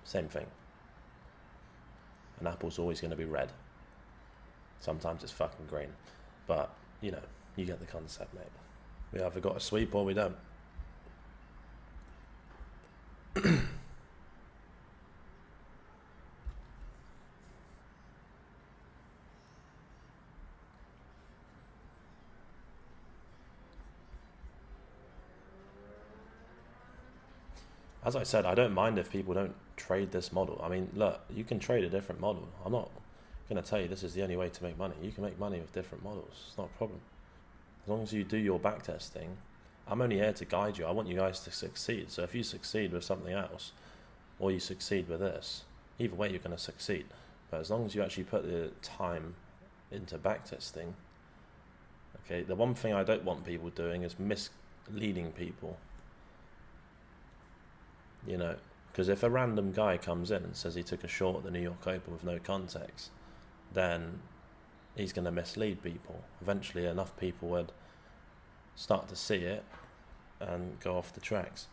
Same thing. An apple's always going to be red. Sometimes it's fucking green. But, you know, you get the concept, mate. We either got a sweep or we don't. As I said, I don't mind if people don't trade this model. I mean, look, you can trade a different model. I'm not going to tell you this is the only way to make money. You can make money with different models. It's not a problem. As long as you do your backtesting, I'm only here to guide you. I want you guys to succeed. So if you succeed with something else, or you succeed with this, either way you're going to succeed. But as long as you actually put the time into backtesting, okay, the one thing I don't want people doing is misleading people. You know, because if a random guy comes in and says he took a short at the New York Open with no context, then he's going to mislead people. Eventually enough people would start to see it and go off the tracks.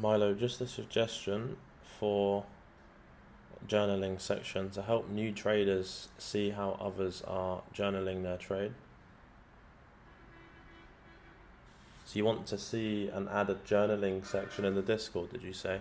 Milo, just a suggestion for journaling section to help new traders see how others are journaling their trade. So you want to see an added journaling section in the Discord, did you say?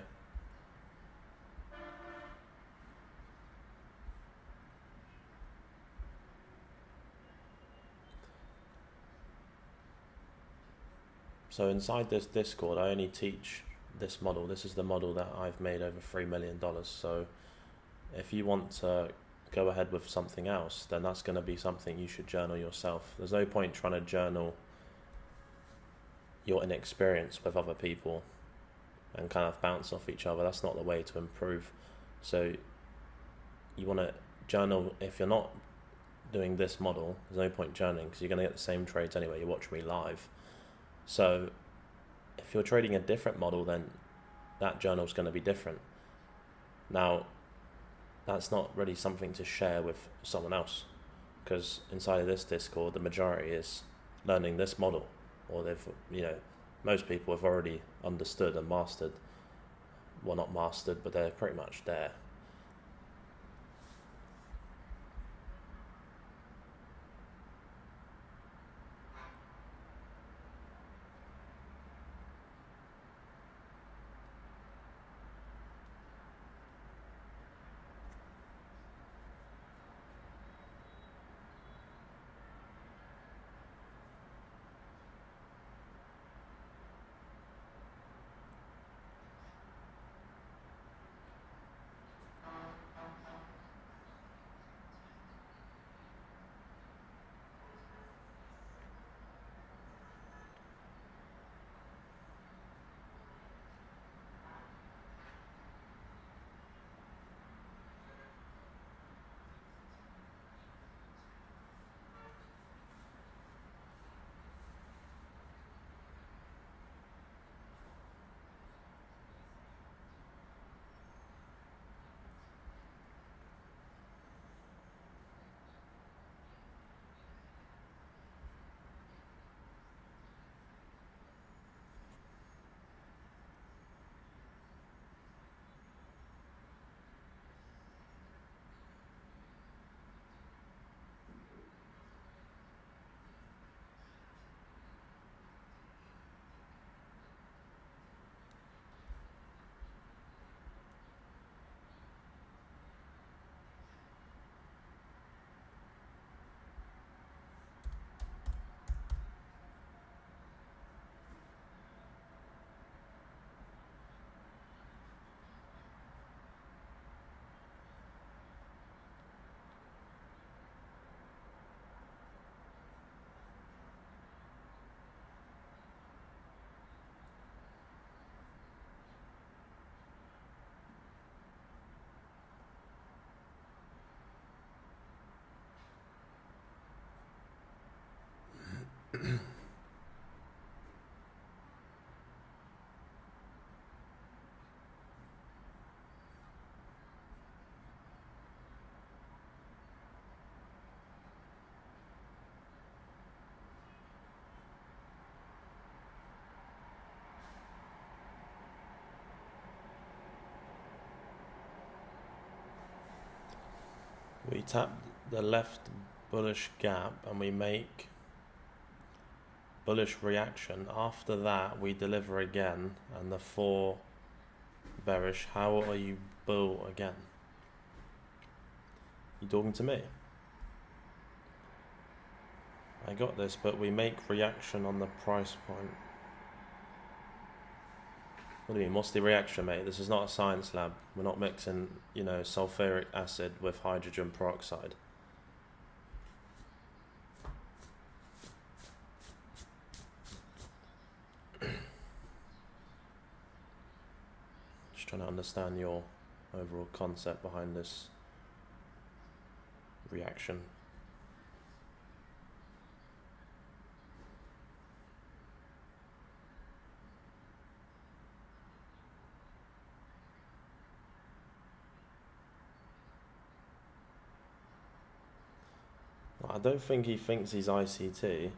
So inside this Discord, I only teach this model. This is the model that I've made over $3 million. So if you want to go ahead with something else, then that's going to be something you should journal yourself. There's no point trying to journal your inexperience with other people and kind of bounce off each other. That's not the way to improve. So you want to journal. If you're not doing this model, there's no point journaling because you're going to get the same trades anyway. You watch me live. So if you're trading a different model, then that journal is going to be different. Now, that's not really something to share with someone else, because inside of this Discord, the majority is learning this model, or most people have already understood and mastered. Well, not mastered, but they're pretty much there. We tap the left bullish gap and we make bullish reaction. After that, we deliver again, and the 4 bearish. How are you bull again? You talking to me? I got this, but we make reaction on the price point. What do you mean? What's the reaction, mate? This is not a science lab. We're not mixing, sulfuric acid with hydrogen peroxide. Just trying to understand your overall concept behind this reaction. I don't think he thinks he's ICT.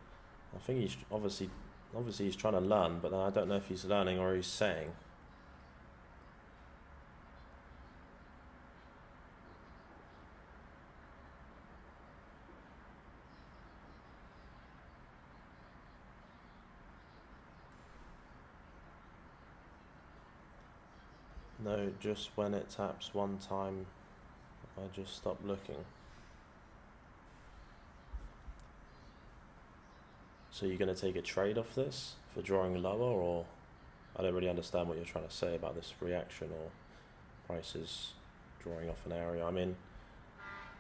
I think he's obviously he's trying to learn, but then I don't know if he's learning or he's saying. No, just when it taps one time, I just stop looking. So you're going to take a trade off this for drawing lower, or I don't really understand what you're trying to say about this reaction or prices drawing off an area. I mean,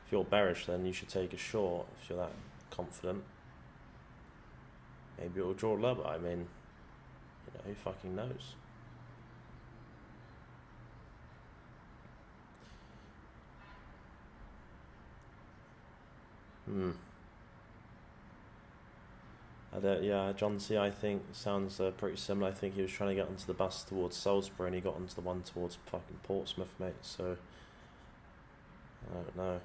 if you're bearish, then you should take a short if you're that confident. Maybe it'll draw lower. I mean, who fucking knows? Yeah, John C, I think, sounds pretty similar. I think he was trying to get onto the bus towards Salisbury and he got onto the one towards fucking Portsmouth, mate, so I don't know.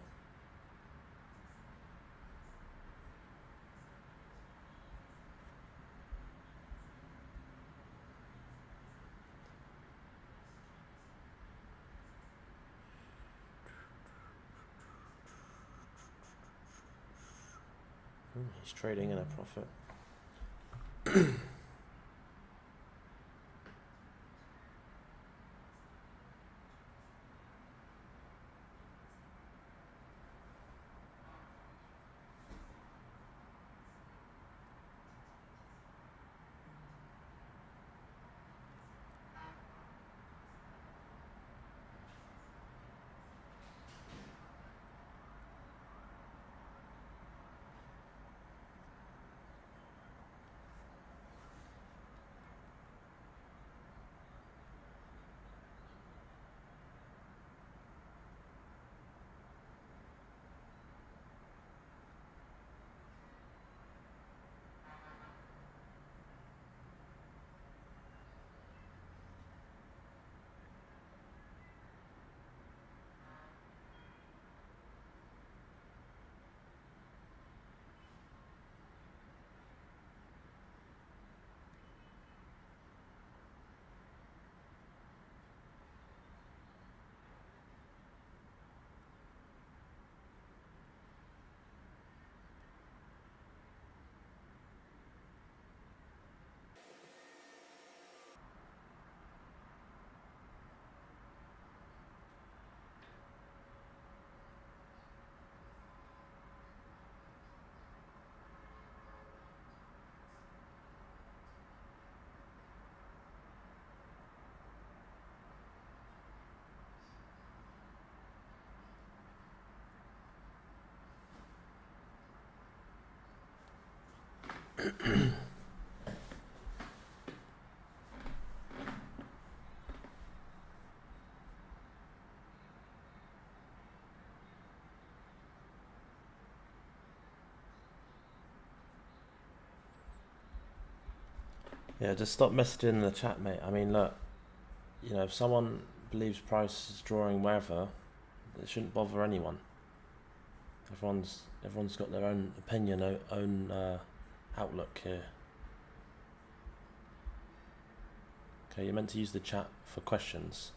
He's trading in a profit. Yeah, just stop messaging in the chat, mate. I mean, look, if someone believes price is drawing wherever, it shouldn't bother anyone. Everyone's got their own opinion, own outlook here. Okay, you're meant to use the chat for questions.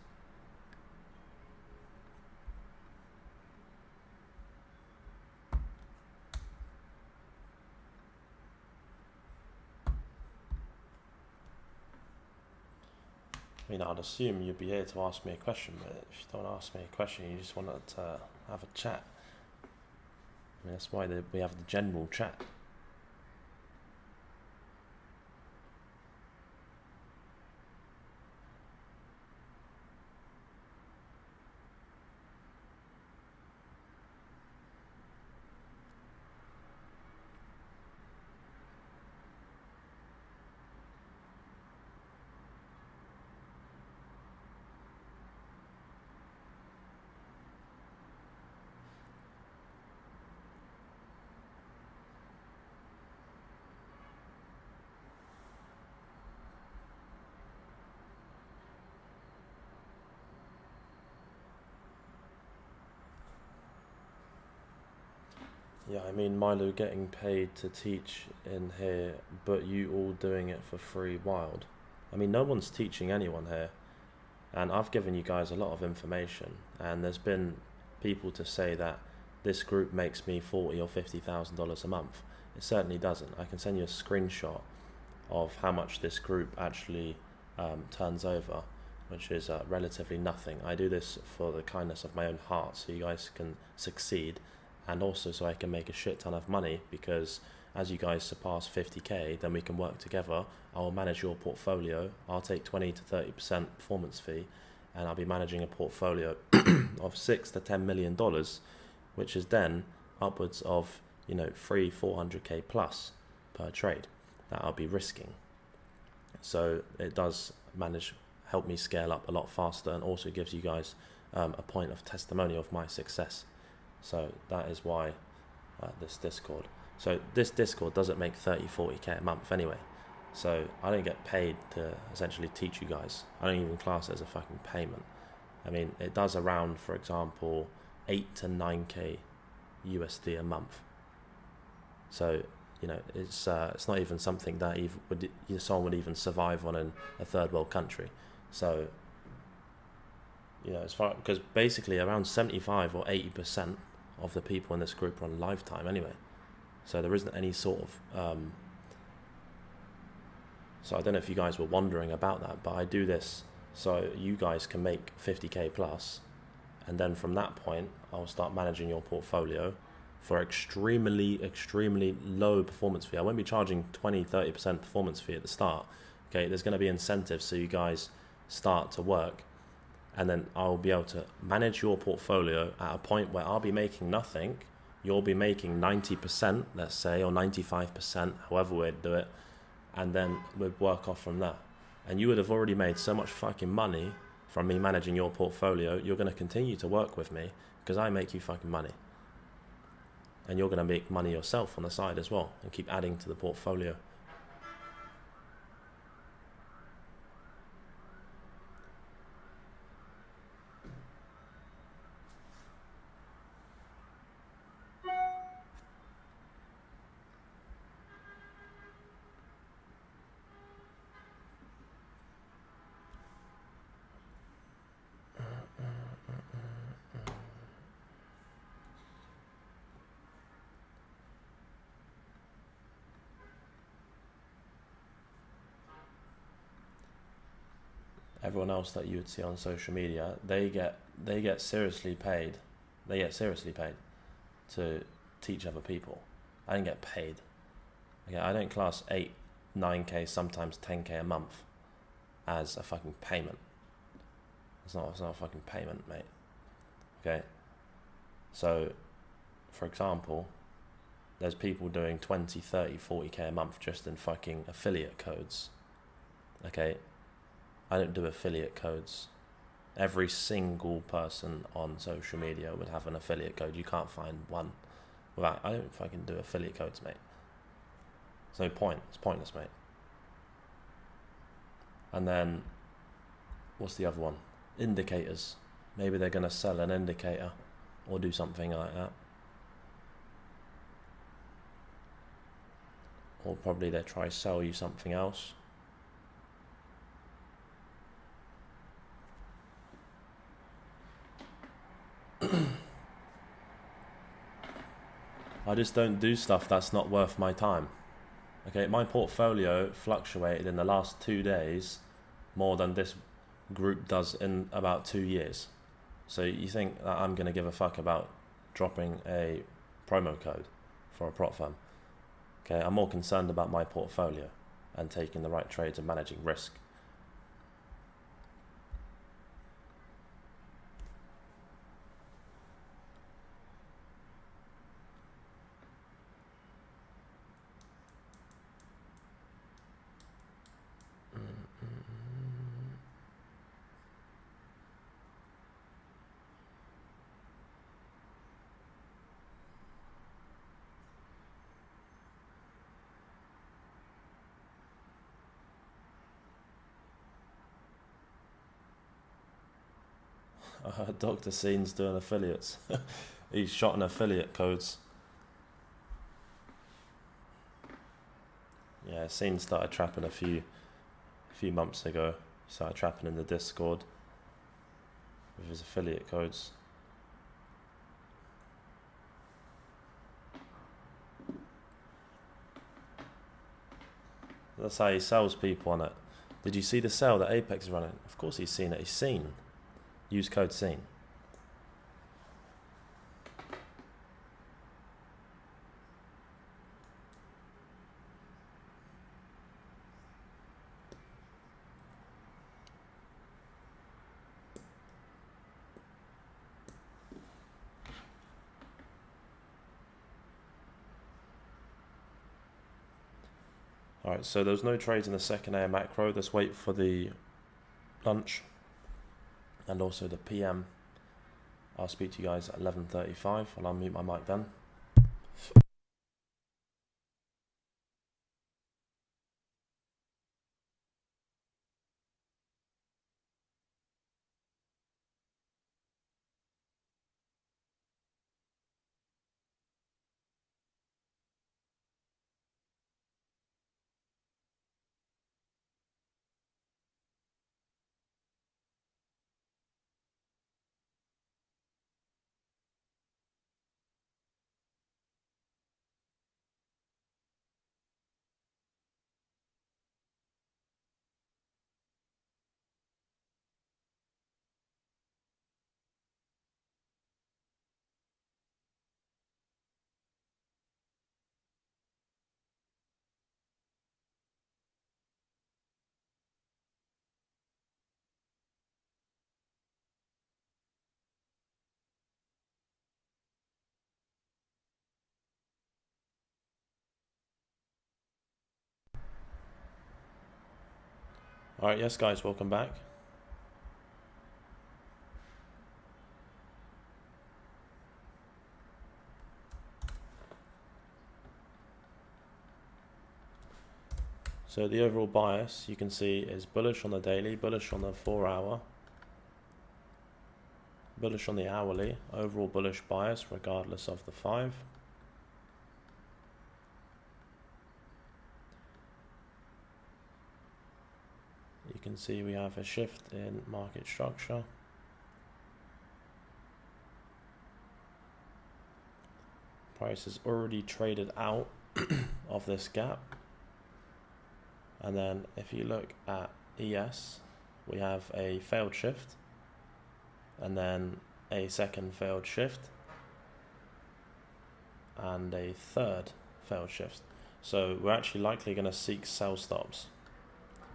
I mean, I'd assume you'd be here to ask me a question, but if you don't ask me a question, you just want to have a chat. I mean, that's why we have the general chat. Yeah, I mean, Milo getting paid to teach in here, but you all doing it for free, wild. I mean, no one's teaching anyone here, and I've given you guys a lot of information, and there's been people to say that this group makes me $40,000 or $50,000 a month. It certainly doesn't. I can send you a screenshot of how much this group actually turns over, which is relatively nothing. I do this for the kindness of my own heart, so you guys can succeed, and also so I can make a shit ton of money, because as you guys surpass 50k, then we can work together. I'll manage your portfolio. I'll take 20 to 30% performance fee, and I'll be managing a portfolio of $6 to $10 million, which is then upwards of 400k plus per trade that I'll be risking. So it does help me scale up a lot faster, and also gives you guys a point of testimony of my success. So that is why this Discord. So this Discord doesn't make 30-40k a month anyway. So I don't get paid to essentially teach you guys. I don't even class it as a fucking payment. I mean, it does around, for example, 8 to 9k USD a month. So it's not even something that someone would even survive on in a third world country. So as far, because basically around 75 or 80% of the people in this group are on lifetime anyway. So there isn't any sort of so I don't know if you guys were wondering about that, but I do this so you guys can make 50k plus, and then from that point I'll start managing your portfolio for extremely low performance fee. I won't be charging 20-30% performance fee at the start. Okay, there's going to be incentives so you guys start to work, and then I'll be able to manage your portfolio at a point where I'll be making nothing, you'll be making 90%, let's say, or 95%, however we'd do it, and then we'd work off from that. And you would have already made so much fucking money from me managing your portfolio, you're going to continue to work with me because I make you fucking money. And you're going to make money yourself on the side as well, and keep adding to the portfolio. Everyone else that you would see on social media, they get seriously paid. They get seriously paid to teach other people. I don't get paid. Okay, I don't class 8, 9k, sometimes 10k a month as a fucking payment. It's not a fucking payment, mate. Okay. So, for example, there's people doing 20, 30, 40k a month just in fucking affiliate codes. Okay. I don't do affiliate codes. Every single person on social media would have an affiliate code. You can't find one without. I don't fucking do affiliate codes, mate. There's no point. It's pointless, mate. And then, what's the other one? Indicators. Maybe they're going to sell an indicator or do something like that. Or probably they try to sell you something else. I just don't do stuff that's not worth my time. Okay, my portfolio fluctuated in the last 2 days more than this group does in about 2 years. So you think that I'm going to give a fuck about dropping a promo code for a prop firm? Okay, I'm more concerned about my portfolio and taking the right trades and managing risk. Dr. Scene's doing affiliates. He's shotting affiliate codes. Yeah, Scene started trapping a few months ago. He started trapping in the Discord with his affiliate codes. That's how he sells people on it. Did you see the sale that Apex is running? Of course he's seen it. He's seen. Use code SCENE. Alright, so there's no trades in the second AM macro. Let's wait for the lunch and also the PM. I'll speak to you guys at 11:35. I'll unmute my mic then. Alright, yes guys, welcome back. So the overall bias you can see is bullish on the daily, bullish on the 4 hour, bullish on the hourly, overall bullish bias regardless of the 5. You can see we have a shift in market structure. Price has already traded out of this gap. And then if you look at ES, we have a failed shift and then a second failed shift and a third failed shift. So we're actually likely going to seek sell stops.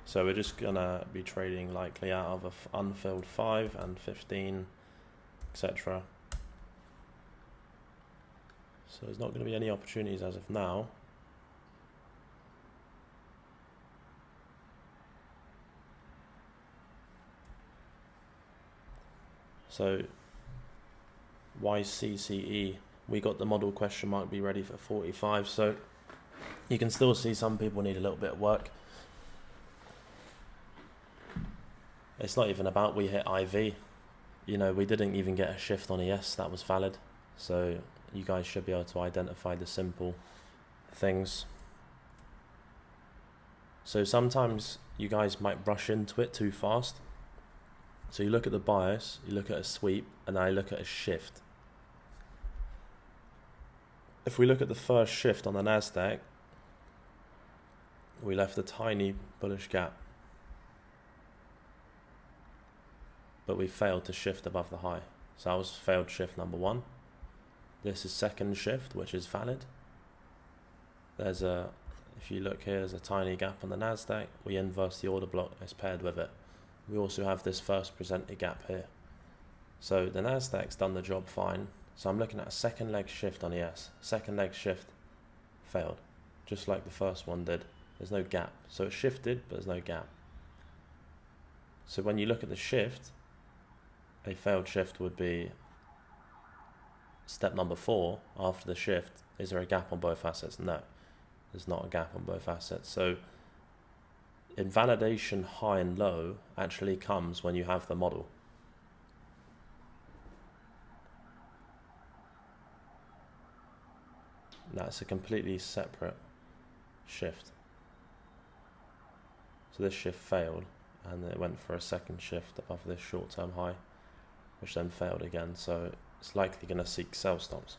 So we're just going to be trading likely out of an unfilled 5 and 15, etc. So there's not going to be any opportunities as of now. So YCCE, we got the model question mark be ready for 45. So you can still see some people need a little bit of work. It's not even about we hit IV. You know, we didn't even get a shift on ES that was valid. So you guys should be able to identify the simple things. So sometimes you guys might rush into it too fast. So you look at the bias, you look at a sweep, and then I look at a shift. If we look at the first shift on the Nasdaq, we left a tiny bullish gap. but we failed to shift above the high. So that was failed shift number 1. This is second shift, which is valid. If you look here, there's a tiny gap on the Nasdaq. We inverse the order block, it's paired with it. We also have this first presented gap here. So the Nasdaq's done the job fine. So I'm looking at a second leg shift on ES. Second leg shift failed, just like the first one did. There's no gap. So it shifted, but there's no gap. So when you look at the shift, a failed shift would be step number 4 after the shift. Is there a gap on both assets? No, there's not a gap on both assets. So invalidation high and low actually comes when you have the model. That's a completely separate shift. So this shift failed, and it went for a second shift above this short-term high, which then failed again. So it's likely going to seek sell stops.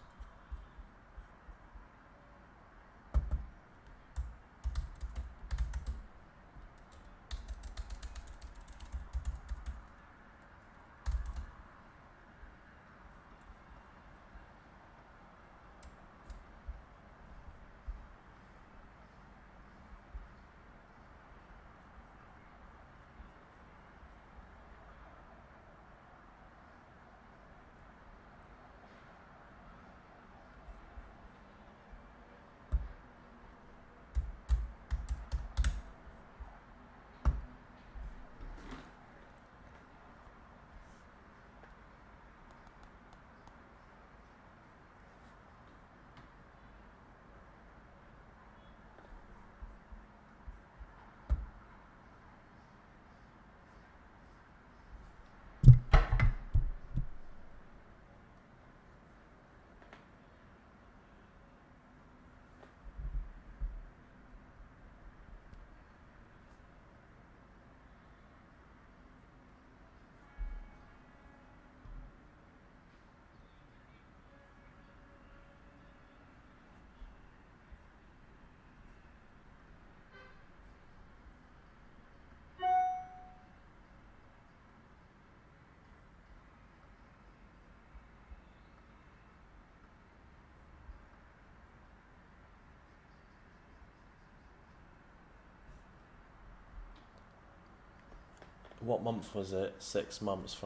What month was it? 6 months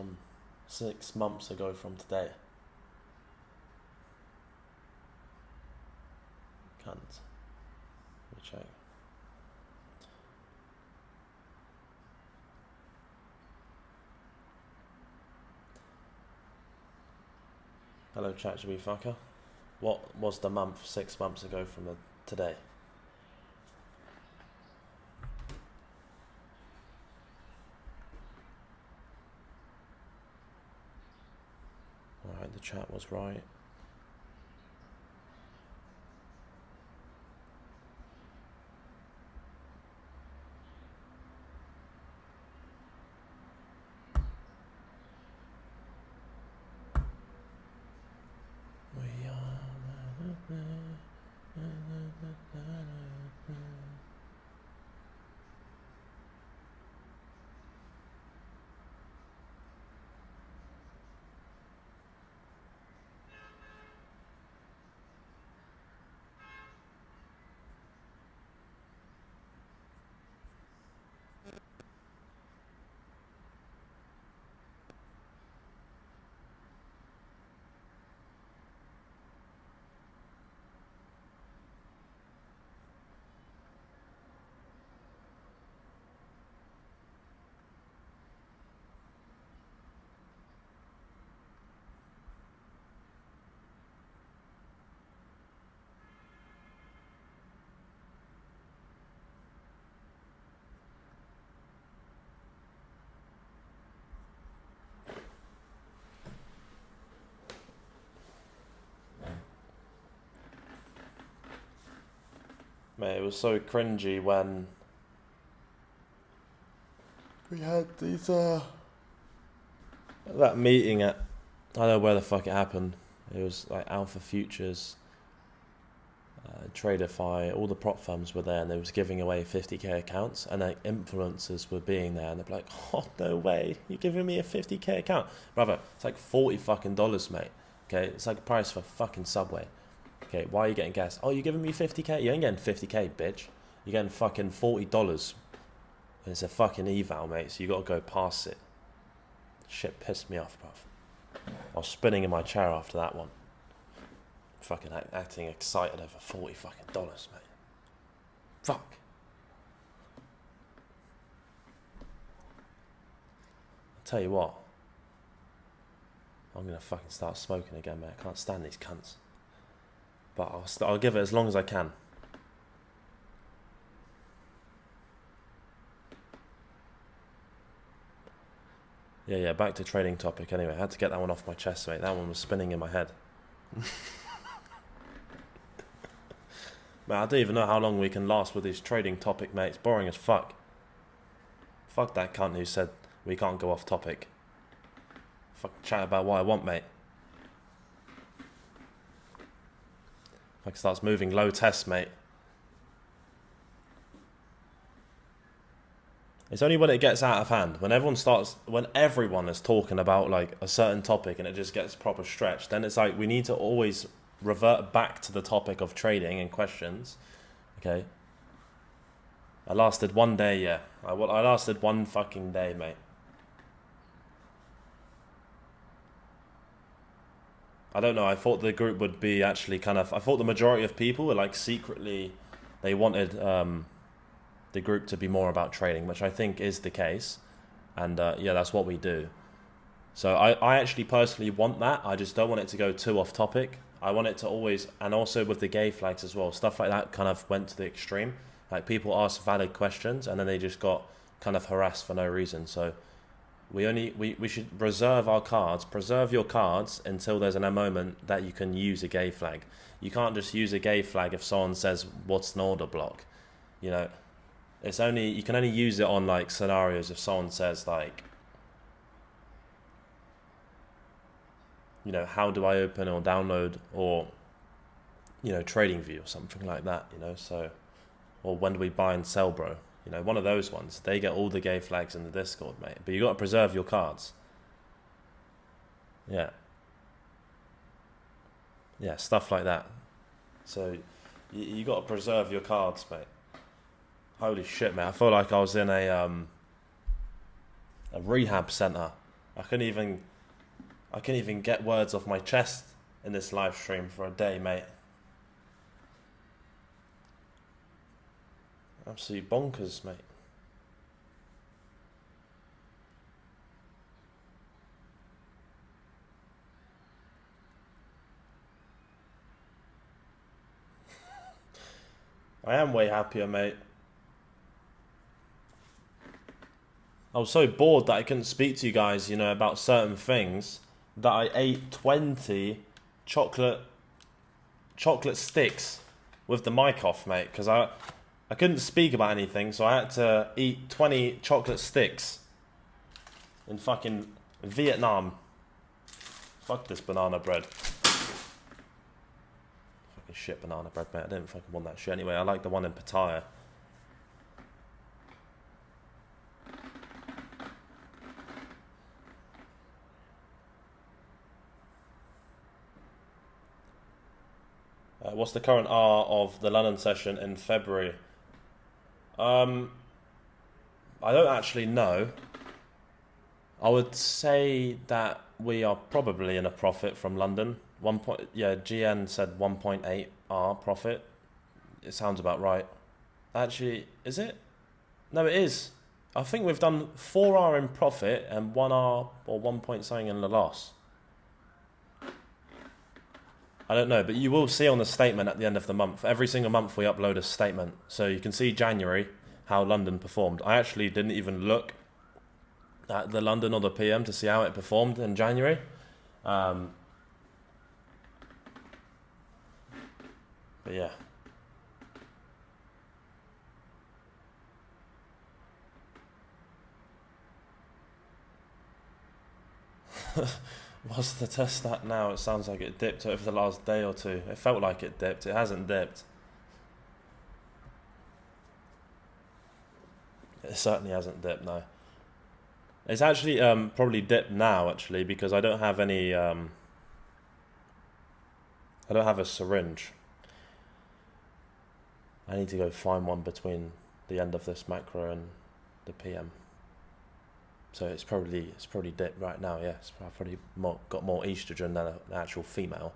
ago from today. Cunt. Let me check. Hello, ChatGPT fucker. What was the month 6 months ago from today? Alright, the chat was right. Mate, it was so cringy when we had these that meeting at, I don't know where the fuck it happened. It was like Alpha Futures. Tradeify, all the prop firms were there, and they was giving away 50k accounts, and like influencers were being there, and they're like, "Oh no way, you're giving me a 50k account, brother? It's like $40 fucking, mate. Okay, it's like the price for fucking Subway. Okay, why are you getting gas? Oh, you're giving me 50k? You ain't getting 50k, bitch. You're getting fucking $40. And it's a fucking eval, mate. So you got to go past it. Shit pissed me off, bruv. I was spinning in my chair after that one. Fucking acting excited over $40 fucking, mate. Fuck. I'll tell you what. I'm gonna fucking start smoking again, mate. I can't stand these cunts. But I'll give it as long as I can. Yeah, back to trading topic anyway. I had to get that one off my chest, mate. That one was spinning in my head. Man, I don't even know how long we can last with this trading topic, mate. It's boring as fuck. Fuck that cunt who said we can't go off topic. Fuck chat about what I want, mate. Like starts moving low test, mate. It's only when it gets out of hand, when everyone is talking about like a certain topic and it just gets proper stretched, then it's like we need to always revert back to the topic of trading and questions. Okay. I lasted one day, yeah. I lasted one fucking day, mate. I don't know, I thought the group would be actually I thought the majority of people were like secretly, they wanted the group to be more about trading, which I think is the case. And yeah, that's what we do. So I actually personally want that. I just don't want it to go too off topic. I want it to always, and also with the gay flags as well, stuff like that kind of went to the extreme. Like people asked valid questions and then they just got kind of harassed for no reason. So we should preserve your cards until there's a moment that you can use a gay flag. You can't just use a gay flag if someone says what's an order block. You know, you can only use it on like scenarios if someone says like, you know, how do I open or download, or, you know, TradingView or something like that, you know, so, or when do we buy and sell, bro? You know, one of those ones. They get all the gay flags in the Discord, mate. But you got to preserve your cards. Yeah. Yeah, stuff like that. So you got to preserve your cards, mate. Holy shit, mate. I feel like I was in a rehab center. I couldn't even get words off my chest in this live stream for a day, mate. Absolute bonkers, mate. I am way happier, mate. I was so bored that I couldn't speak to you guys, you know, about certain things, that I ate 20 chocolate sticks with the mic off, mate, because I couldn't speak about anything, so I had to eat 20 chocolate sticks in fucking Vietnam. Fuck this banana bread. Fucking shit banana bread, mate. I didn't fucking want that shit anyway. I like the one in Pattaya. What's the current R of the London session in February? I don't actually know. I would say that we are probably in a profit from London. GN said 1.8 R profit. It sounds about right. Actually, is it? No, it is. I think we've done 4R in profit and 1R or 1 point something in the loss. I don't know, but you will see on the statement at the end of the month. Every single month we upload a statement. So you can see January, how London performed. I actually didn't even look at the London or the PM to see how it performed in January. But yeah. What's the test at now? It sounds like it dipped over the last day or two. It felt like it dipped. It hasn't dipped. It certainly hasn't dipped, no. It's actually probably dipped now, actually, because I don't have any. I don't have a syringe. I need to go find one between the end of this macro and the PM. So it's probably dipped right now. Yeah, I've probably got more estrogen than an actual female.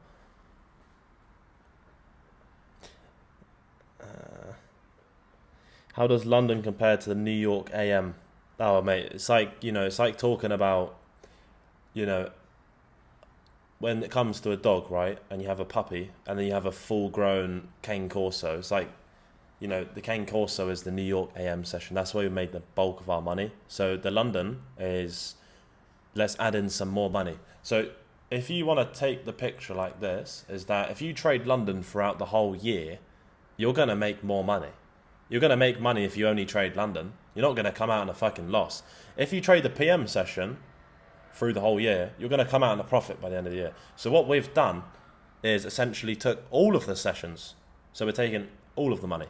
How does London compare to the New York AM? Oh, mate, it's like, it's like talking about, you know, when it comes to a dog, right? And you have a puppy, and then you have a full-grown Cane Corso. It's like, the Cane Corso is the New York AM session. That's where we made the bulk of our money. So the London is, let's add in some more money. So if you want to take the picture like this, is that if you trade London throughout the whole year, you're going to make more money. You're going to make money if you only trade London. You're not going to come out in a fucking loss. If you trade the PM session through the whole year, you're going to come out in a profit by the end of the year. So what we've done is essentially took all of the sessions. So we're taking all of the money.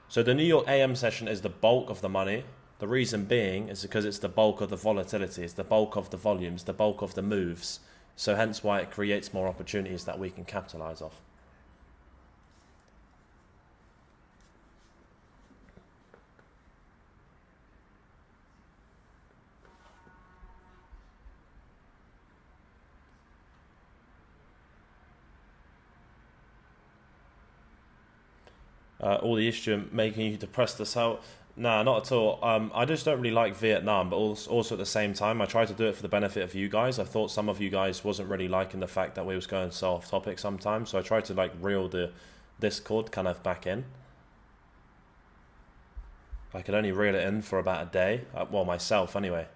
So the New York AM session is the bulk of the money. The reason being is because it's the bulk of the volatility, it's the bulk of the volumes, the bulk of the moves. So hence why it creates more opportunities that we can capitalize off. All the estrogen making you depressed to sell. Nah, not at all. I just don't really like Vietnam, but also at the same time, I try to do it for the benefit of you guys. I thought some of you guys wasn't really liking the fact that we was going so off topic sometimes, so I tried to reel the Discord kind of back in. I could only reel it in for about a day. Well, myself anyway.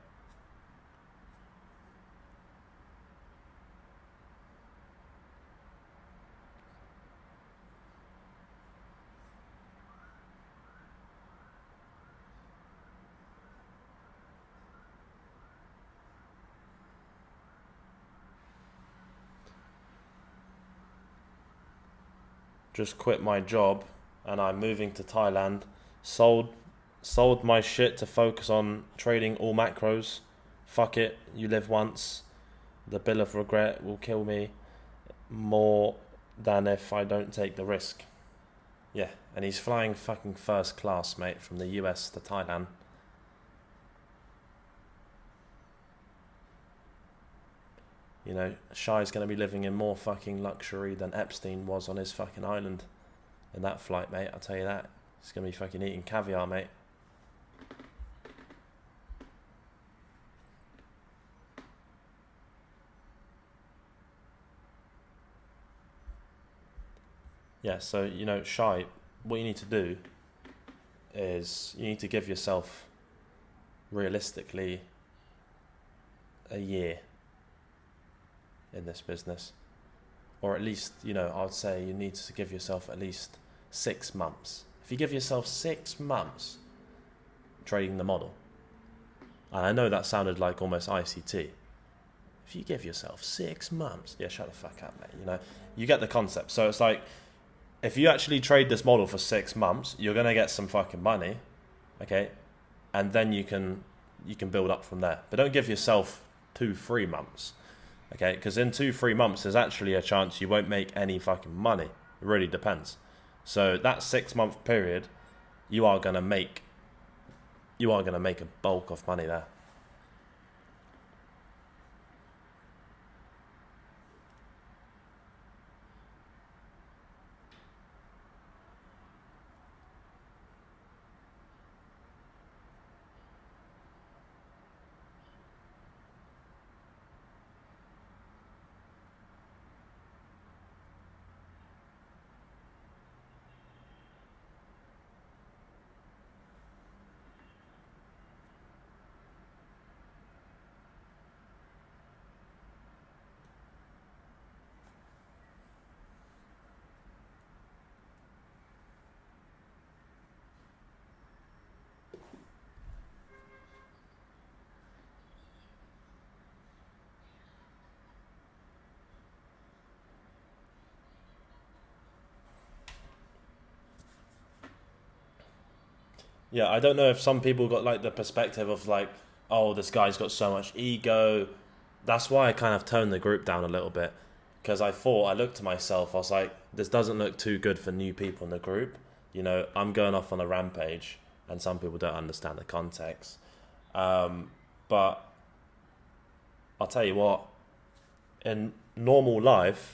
Just quit my job and I'm moving to Thailand. Sold my shit to focus on trading all macros. Fuck it, you live once. The bill of regret will kill me more than if I don't take the risk. Yeah, and he's flying fucking first class, mate, from the US to Thailand. Shai's going to be living in more fucking luxury than Epstein was on his fucking island in that flight, mate. I'll tell you that. He's going to be fucking eating caviar, mate. Yeah, so, Shai, what you need to do is you need to give yourself realistically a year in this business, or at least I would say you need to give yourself at least 6 months. If you give yourself 6 months trading the model, and I know that sounded like almost ICT, if you give yourself 6 months, yeah, shut the fuck up, mate. You get the concept. So it's like, if you actually trade this model for 6 months, you're gonna get some fucking money, okay, and then you can build up from there. But don't give yourself 2-3 months. Okay, because in 2-3 months, there's actually a chance you won't make any fucking money. It really depends. So that 6-month period, you are gonna make a bulk of money there. Yeah, I don't know if some people got like the perspective of like, oh, this guy's got so much ego. That's why I kind of toned the group down a little bit, because I looked to myself, I was like, this doesn't look too good for new people in the group. You know, I'm going off on a rampage, and some people don't understand the context. But I'll tell you what, in normal life,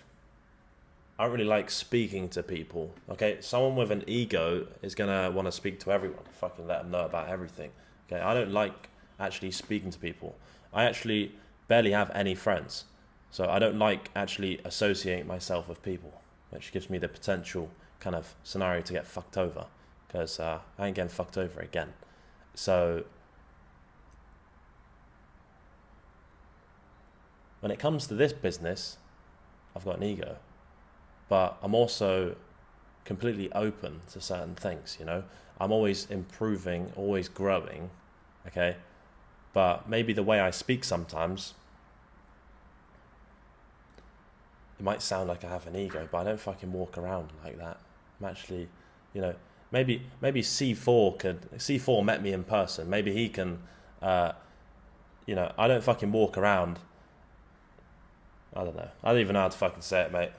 I don't really like speaking to people. Okay, someone with an ego is gonna want to speak to everyone. Fucking let them know about everything. Okay, I don't like actually speaking to people. I actually barely have any friends, so I don't like actually associating myself with people, which gives me the potential kind of scenario to get fucked over, because I ain't getting fucked over again. So when it comes to this business, I've got an ego, but I'm also completely open to certain things, you know. I'm always improving, always growing, okay? But maybe the way I speak sometimes, it might sound like I have an ego, but I don't fucking walk around like that. I'm actually, you know, maybe C4 met me in person. Maybe he can, you know, I don't fucking walk around. I don't know. I don't even know how to fucking say it, mate.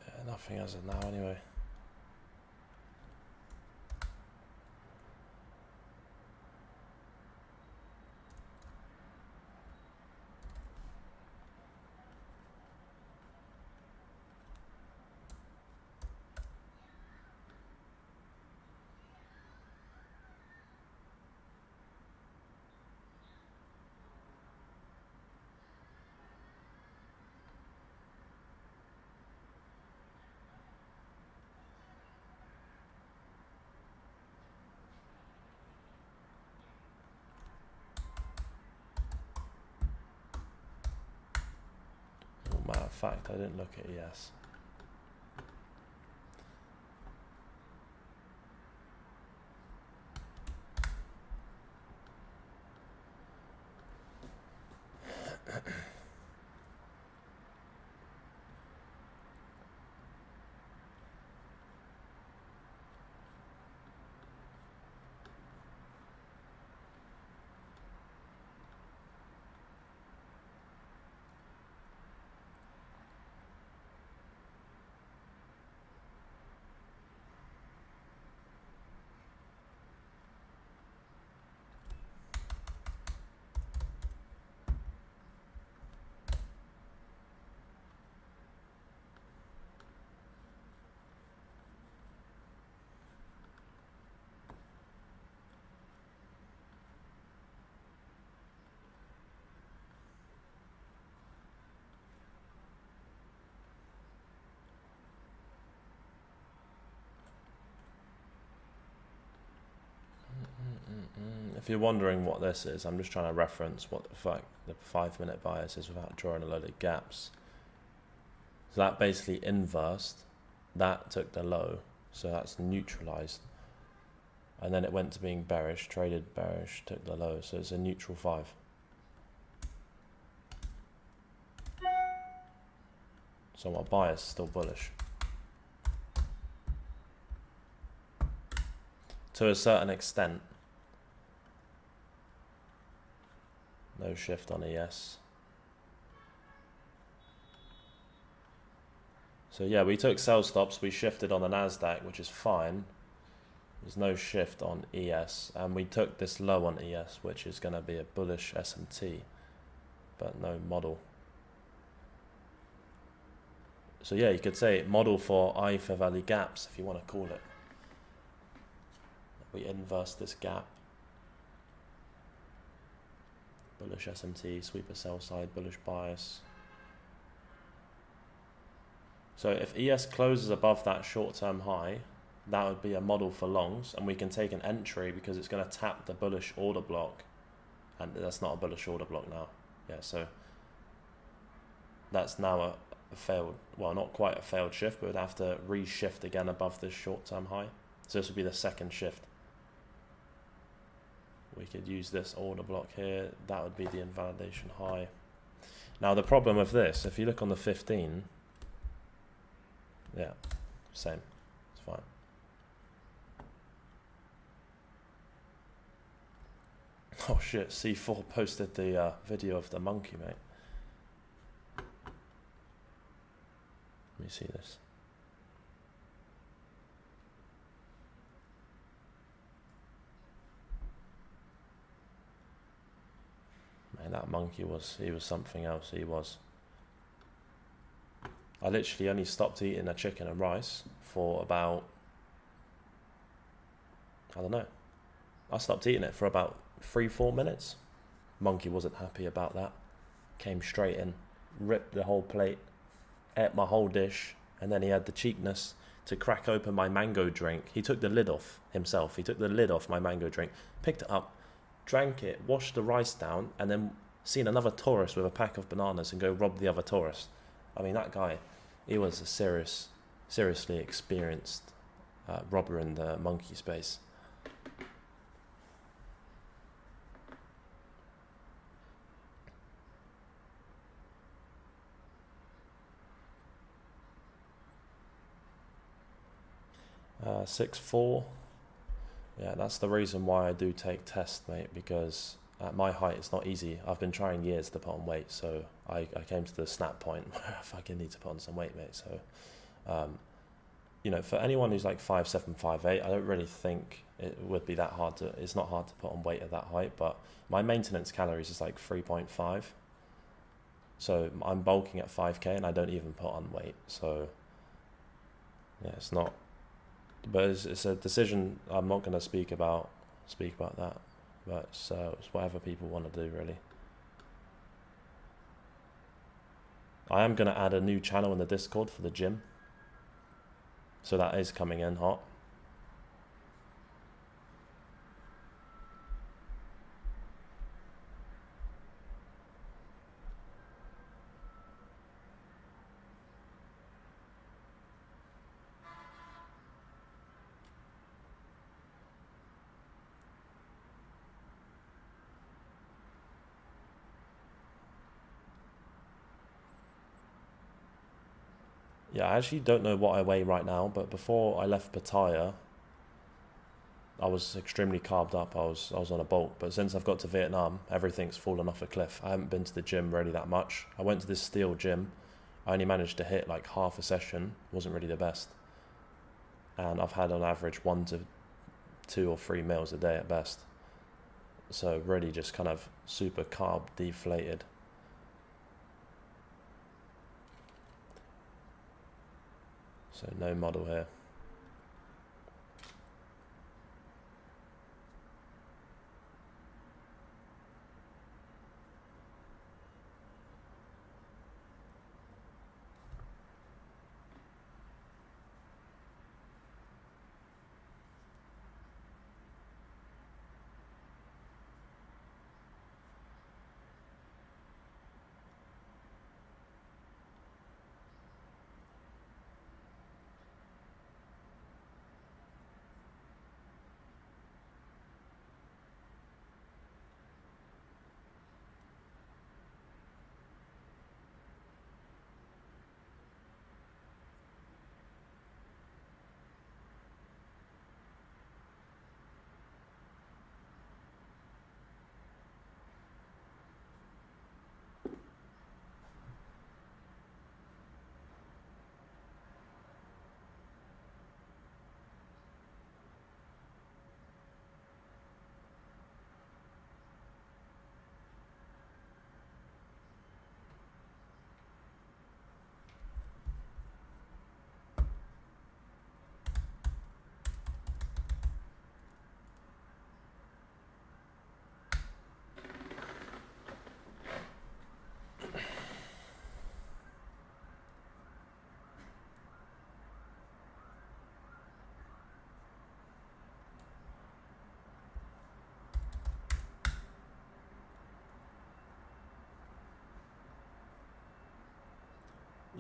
Yeah, nothing as of now, anyway. Matter of fact, I didn't look at ES. If you're wondering what this is, I'm just trying to reference what the fuck the 5-minute bias is without drawing a load of gaps. So that basically inversed, that took the low, so that's neutralized. And then it went to being bearish, traded bearish, took the low, so it's a neutral 5. So my bias is still bullish. To a certain extent. No shift on ES. So yeah, we took sell stops, we shifted on the NASDAQ, which is fine. There's no shift on ES, and we took this low on ES, which is going to be a bullish SMT, but no model. So yeah, you could say model for I for Valley gaps, if you want to call it. We inverse this gap. Bullish SMT, sweeper sell side, bullish bias. So if ES closes above that short-term high, that would be a model for longs, and we can take an entry because it's going to tap the bullish order block, and that's not a bullish order block now. Yeah, so that's now a failed, well, not quite a failed shift, but we'd have to reshift again above this short-term high. So this would be the second shift. We could use this order block here. That would be the invalidation high. Now the problem with this, if you look on the 15, yeah, same, it's fine. Oh shit, C4 posted the video of the monkey, mate. Let me see this. Man, that monkey he was something else, he was. I literally only stopped eating a chicken and rice for about, I don't know. I stopped eating it for about 3-4 minutes. Monkey wasn't happy about that. Came straight in, ripped the whole plate, ate my whole dish, and then he had the cheekness to crack open my mango drink. He took the lid off himself. He took the lid off my mango drink, picked it up, drank it, washed the rice down, and then seen another tourist with a pack of bananas and go rob the other tourist. I mean, that guy, he was a seriously experienced robber in the monkey space. Uh, 6'4". Yeah, that's the reason why I do take tests, mate, because at my height it's not easy. I've been trying years to put on weight, so I came to the snap point where I fucking need to put on some weight, mate. So, you know, for anyone who's like 5'7", 5'8", I don't really think it would be that hard to, it's not hard to put on weight at that height, but my maintenance calories is like 3.5. So I'm bulking at 5K and I don't even put on weight. So, yeah, it's not, but it's a decision. I'm not going to speak about that, but it's whatever people want to do, really. I am going to add a new channel in the Discord for the gym, so that is coming in hot. Yeah, I actually don't know what I weigh right now, but before I left Pattaya, I was extremely carved up. I was on a bulk, but since I've got to Vietnam, everything's fallen off a cliff. I haven't been to the gym really that much. I went to this steel gym. I only managed to hit like half a session. Wasn't really the best. And I've had on average 1 to 2 or 3 meals a day at best. So really just kind of super carb deflated. So no model here.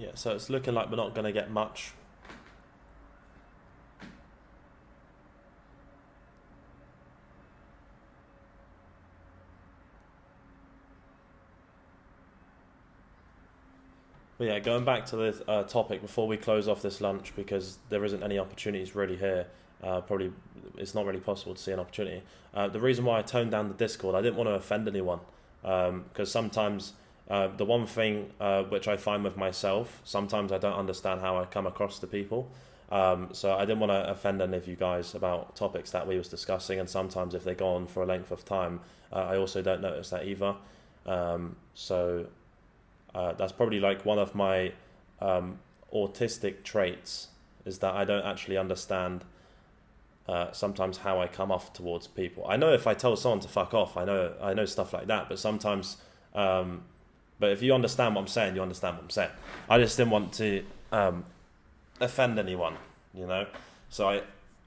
Yeah, so it's looking like we're not going to get much. But yeah, going back to the topic before we close off this lunch, because there isn't any opportunities really here. Probably it's not really possible to see an opportunity. The reason why I toned down the Discord, I didn't want to offend anyone, because sometimes the one thing which I find with myself, sometimes I don't understand how I come across to people. So I didn't want to offend any of you guys about topics that we was discussing, and sometimes if they go on for a length of time, I also don't notice that either. So that's probably like one of my autistic traits, is that I don't actually understand sometimes how I come off towards people. I know if I tell someone to fuck off, I know stuff like that, but sometimes, but if you understand what I'm saying, you understand what I'm saying. I just didn't want to offend anyone, you know. So I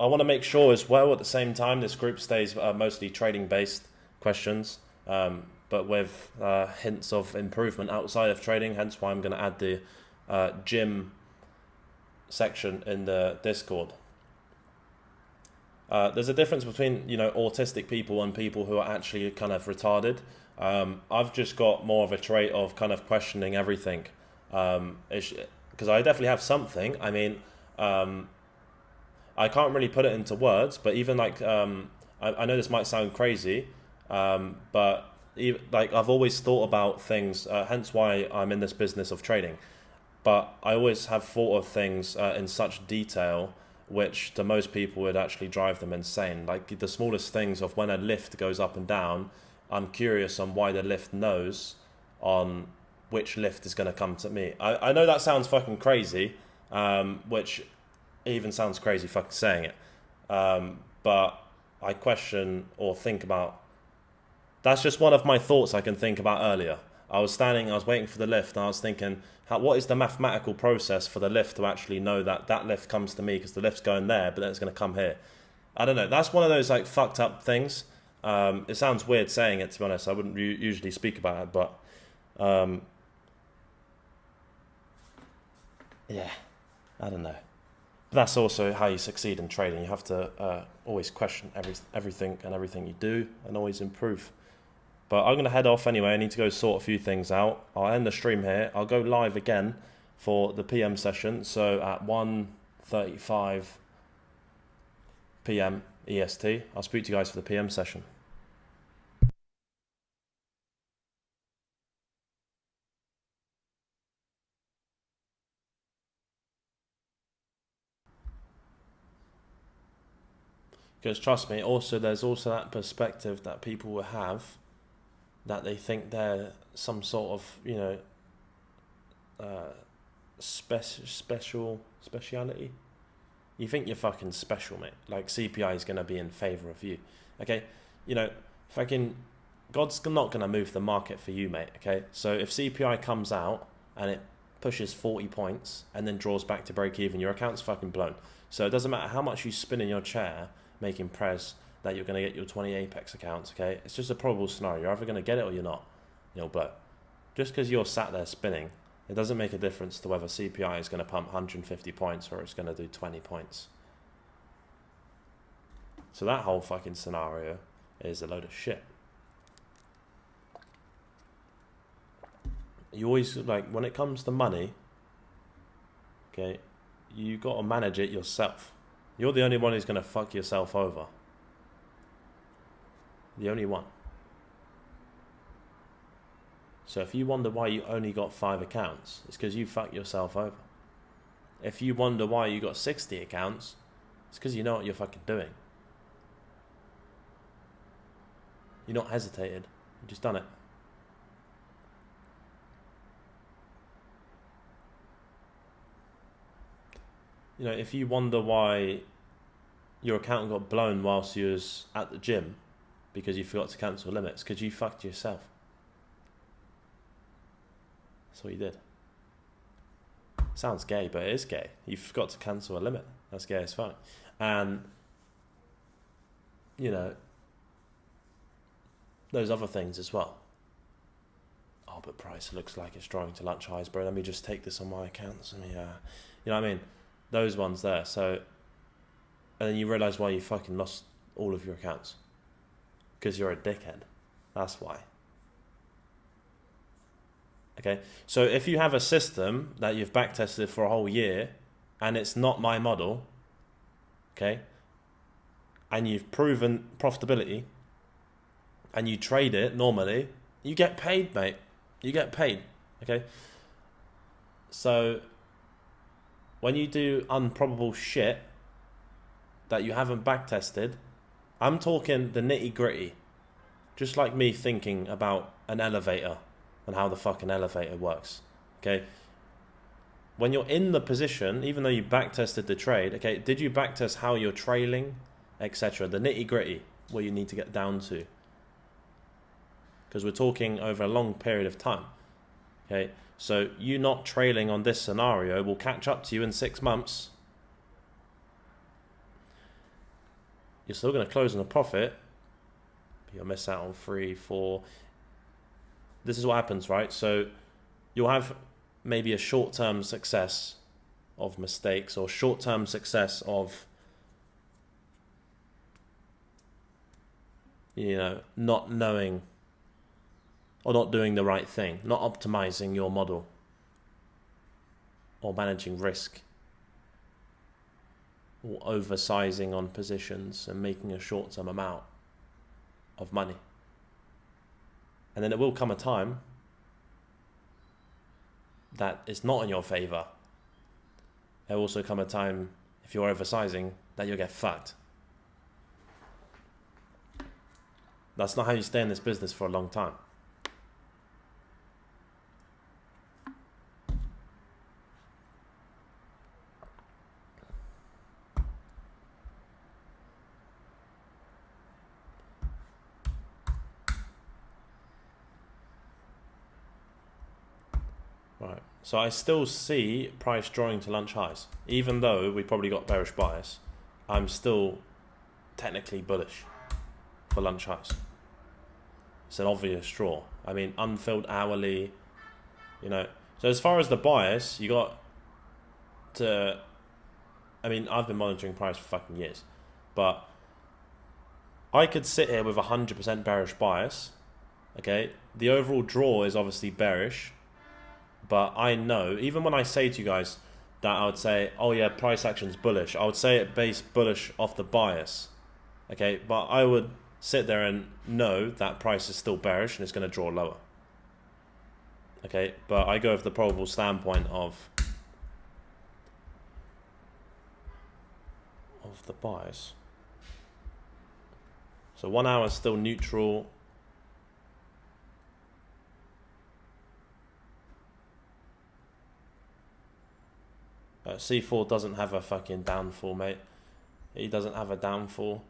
want to make sure as well at the same time this group stays mostly trading based questions, but with hints of improvement outside of trading. Hence why I'm going to add the gym section in the Discord. There's a difference between, you know, autistic people and people who are actually kind of retarded. I've just got more of a trait of kind of questioning everything, because I definitely have something. I mean, I can't really put it into words, but even like I know this might sound crazy, but even, like I've always thought about things. Hence why I'm in this business of trading. But I always have thought of things in such detail, which to most people would actually drive them insane. Like the smallest things of when a lift goes up and down, I'm curious on why the lift knows on which lift is going to come to me. I know that sounds fucking crazy, which even sounds crazy fucking saying it. But I question or think about, that's just one of my thoughts I can think about earlier. I was waiting for the lift, and I was thinking, what is the mathematical process for the lift to actually know that that lift comes to me because the lift's going there, but then it's going to come here? I don't know. That's one of those like fucked up things. It sounds weird saying it, to be honest. I wouldn't usually speak about it, but yeah, I don't know. But that's also how you succeed in trading. You have to always question everything you do, and always improve. But I'm going to head off anyway. I need to go sort a few things out. I'll end the stream here. I'll go live again for the PM session. So at 1:35 PM EST. I'll speak to you guys for the PM session. Because trust me, also there's also that perspective that people will have, that they think they're some sort of, you know, speciality. You think you're fucking special, mate. Like CPI is going to be in favor of you. Okay? You know, fucking God's not going to move the market for you, mate. Okay? So if CPI comes out and it pushes 40 points and then draws back to break even, your account's fucking blown. So it doesn't matter how much you spin in your chair making press that you're going to get your 20 Apex accounts, okay? It's just a probable scenario. You're either going to get it or you're not. You'll blow. Just because you're sat there spinning, it doesn't make a difference to whether CPI is going to pump 150 points or it's going to do 20 points. So that whole fucking scenario is a load of shit. You always, like, when it comes to money, okay, you got to manage it yourself. You're the only one who's going to fuck yourself over. The only one. So if you wonder why you only got 5 accounts, it's because you fucked yourself over. If you wonder why you got 60 accounts, it's because you know what you're fucking doing. You're not hesitated. You just done it. You know, if you wonder why your account got blown whilst you was at the gym because you forgot to cancel limits, because you fucked yourself. That's what you did. Sounds gay, but it is gay. You forgot to cancel a limit. That's gay as fuck. And, you know, those other things as well. Oh, oh, but price looks like it's drawing to lunch highs, bro. Let me just take this on my accounts. And you know what I mean? Those ones there. So, and then you realise why you fucking lost all of your accounts. Because you're a dickhead. That's why. Okay, so if you have a system that you've backtested for a whole year and it's not my model, okay, and you've proven profitability and you trade it normally, you get paid, mate. You get paid, okay? So when you do improbable shit that you haven't backtested, I'm talking the nitty gritty, just like me thinking about an elevator and how the fucking elevator works, okay? When you're in the position, even though you backtested the trade, okay, did you backtest how you're trailing, etc.? The nitty gritty, what you need to get down to. Because we're talking over a long period of time, okay? So you not trailing on this scenario will catch up to you in 6 months. You're still going to close on a profit, but you'll miss out on 3, 4. This is what happens, right? So you'll have maybe a short-term success of mistakes or short-term success of, you know, not knowing or not doing the right thing, not optimizing your model or managing risk or oversizing on positions and making a short-term amount of money. And then it will come a time that is not in your favor. There will also come a time, if you're oversizing, that you'll get fucked. That's not how you stay in this business for a long time. Right. So I still see price drawing to lunch highs. Even though we probably got bearish bias, I'm still technically bullish for lunch highs. It's an obvious draw. I mean, unfilled hourly, you know. So as far as the bias, you got to, I mean, I've been monitoring price for fucking years, but I could sit here with 100% bearish bias, okay? The overall draw is obviously bearish, but I know, even when I say to you guys that I would say, oh yeah, price action's bullish, I would say it based bullish off the bias, okay? But I would sit there and know that price is still bearish and it's going to draw lower, okay? But I go with the probable standpoint of the bias. So 1 hour is still neutral. C4 doesn't have a fucking downfall, mate. He doesn't have a downfall.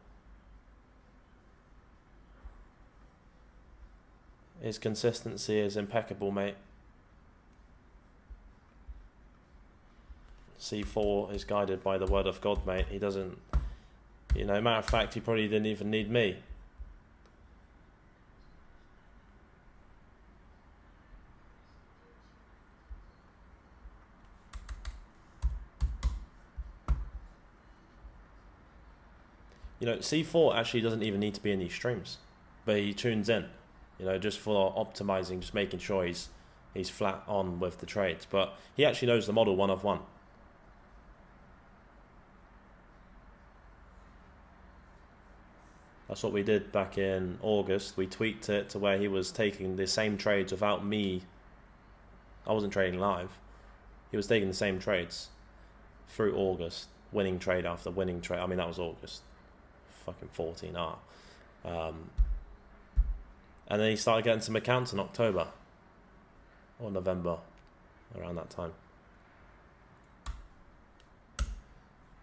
His consistency is impeccable, mate. C4 is guided by the word of God, mate. He doesn't, you know, matter of fact, he probably didn't even need me. You know, C4 actually doesn't even need to be in these streams, but he tunes in, you know, just for optimizing, just making sure he's flat on with the trades. But he actually knows the model one of one. That's what we did back in August. We tweaked it to where he was taking the same trades without me. I wasn't trading live. He was taking the same trades through August, winning trade after winning trade. I mean, that was August. Fucking 14R. And then he started getting some accounts in October or November, around that time.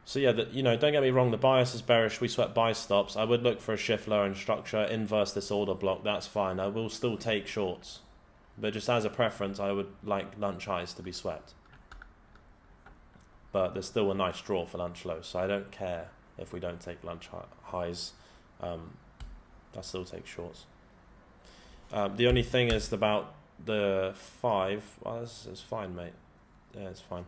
So yeah, you know, don't get me wrong, the bias is bearish. We swept buy stops. I would look for a shift lower in structure, inverse this order block. That's fine. I will still take shorts, but just as a preference, I would like lunch highs to be swept. But there's still a nice draw for lunch lows, so I don't care if we don't take lunch highs. I still take shorts. The only thing is about the 5. Well, it's fine, mate. Yeah, it's fine.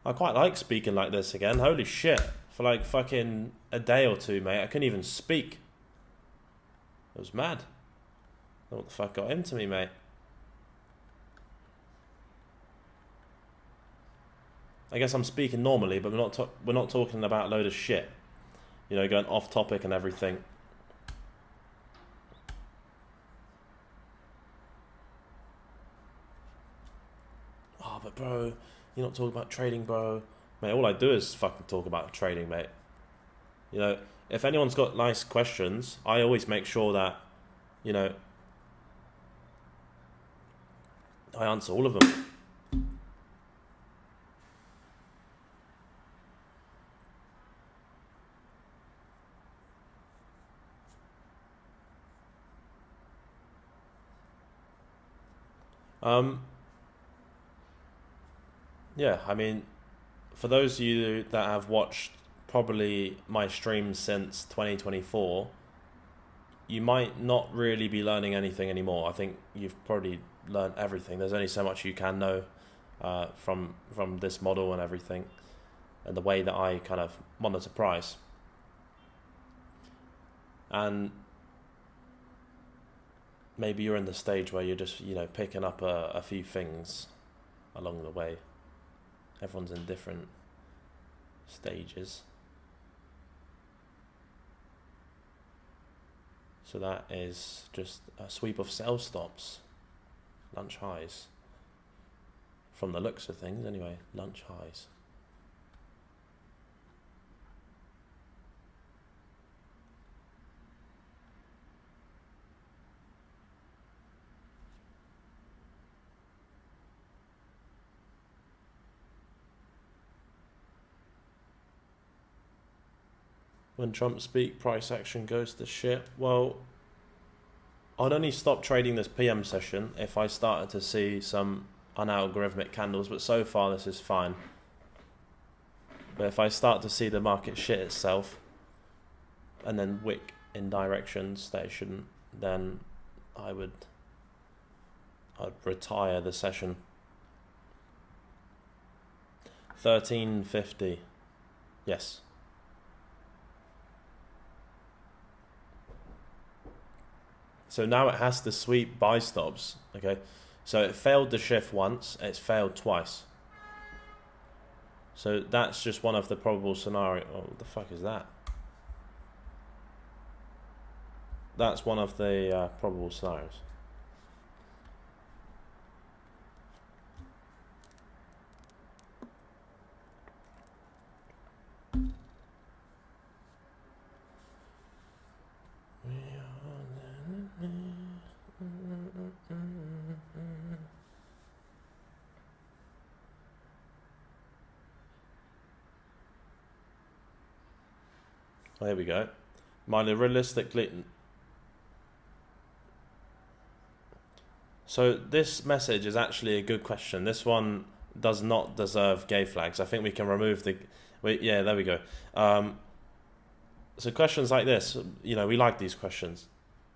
I quite like speaking like this again. Holy shit. For like fucking a day or two, mate, I couldn't even speak. It was mad. I don't know what the fuck got into me, mate. I guess I'm speaking normally, but we're not talking about a load of shit. You know, going off topic and everything. Oh, but bro, you're not talking about trading, bro. Mate, all I do is fucking talk about trading, mate. You know, if anyone's got nice questions, I always make sure that, you know, I answer all of them. Yeah, I mean, for those of you that have watched probably my streams since 2024, you might not really be learning anything anymore. I think you've probably learned everything. There's only so much you can know from this model and everything, and the way that I kind of monitor price. And maybe you're in the stage where you're just, you know, picking up a few things along the way. Everyone's in different stages. So that is just a sweep of sell stops, lunch highs. From the looks of things, anyway, lunch highs. When Trump speak, price action goes to shit. Well, I'd only stop trading this PM session if I started to see some unalgorithmic candles, but so far this is fine. But if I start to see the market shit itself and then wick in directions that it shouldn't, then I'd retire the session. 1350. Yes. So now it has to sweep buy stops, okay? So it failed the shift once, it's failed twice. So that's just one of the probable scenarios. Oh, what the fuck is that? That's one of the probable scenarios. Oh, here we go. Miley, realistically... So this message is actually a good question. This one does not deserve gay flags. I think we can remove the... Wait, yeah, there we go. So questions like this, you know, we like these questions.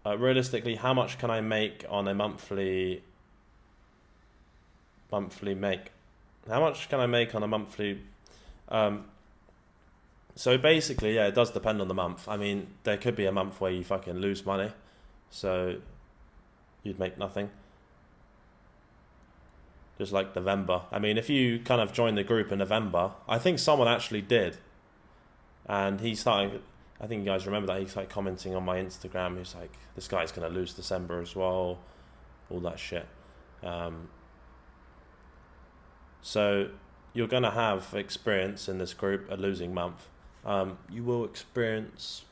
Realistically, how much can I make on a monthly make? How much can I make on a monthly... So basically, yeah, it does depend on the month. I mean, there could be a month where you fucking lose money, so you'd make nothing. Just like November. I mean, if you kind of joined the group in November, I think someone actually did. And he started, I think you guys remember that, he started commenting on my Instagram. He's like, this guy's going to lose December as well, all that shit. So you're going to have experience in this group a losing month. You will experience,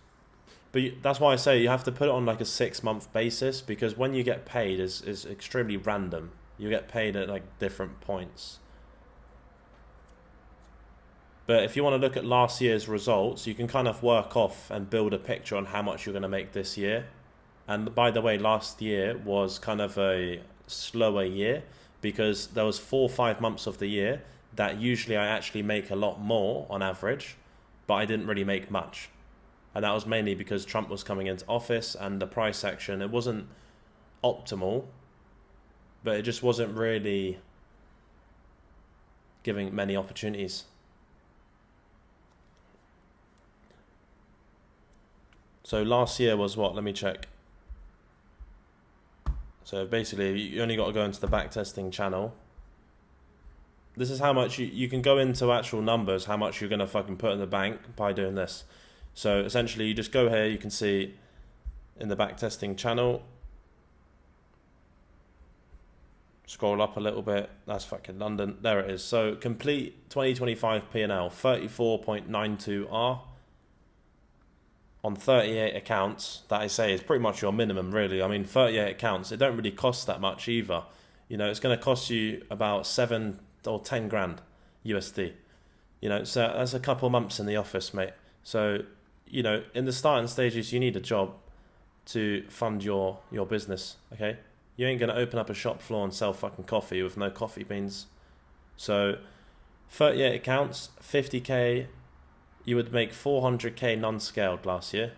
but that's why I say you have to put it on like a 6-month basis, because when you get paid is extremely random. You get paid at like different points. But if you want to look at last year's results, you can kind of work off and build a picture on how much you're going to make this year. And by the way, last year was kind of a slower year, because there was 4 or 5 months of the year that usually I actually make a lot more on average, but I didn't really make much. And that was mainly because Trump was coming into office and the price action, it wasn't optimal, but it just wasn't really giving many opportunities. So last year was what? Let me check. So basically, you only got to go into the backtesting channel. This is how much you can go into actual numbers, how much you're going to fucking put in the bank by doing this. So essentially, you just go here, you can see in the backtesting channel, scroll up a little bit, that's fucking London, there it is. So complete 2025 P&L, 34.92R on 38 accounts. That I say is pretty much your minimum, really. I mean, 38 accounts, it don't really cost that much either. You know, it's going to cost you about 7 or 10 grand USD. You know, so that's a couple months in the office, mate. So, you know, in the starting stages, you need a job to fund your business, okay? You ain't going to open up a shop floor and sell fucking coffee with no coffee beans. So 38 accounts, 50k, you would make 400k non-scaled last year.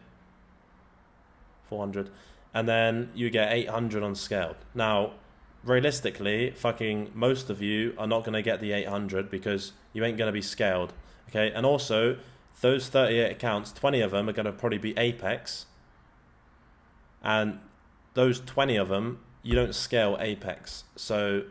400. And then you get 800 on scaled. Now, realistically, fucking most of you are not going to get the 800 because you ain't going to be scaled, okay? And also, those 38 accounts, 20 of them are going to probably be Apex. And those 20 of them, you don't scale Apex. So,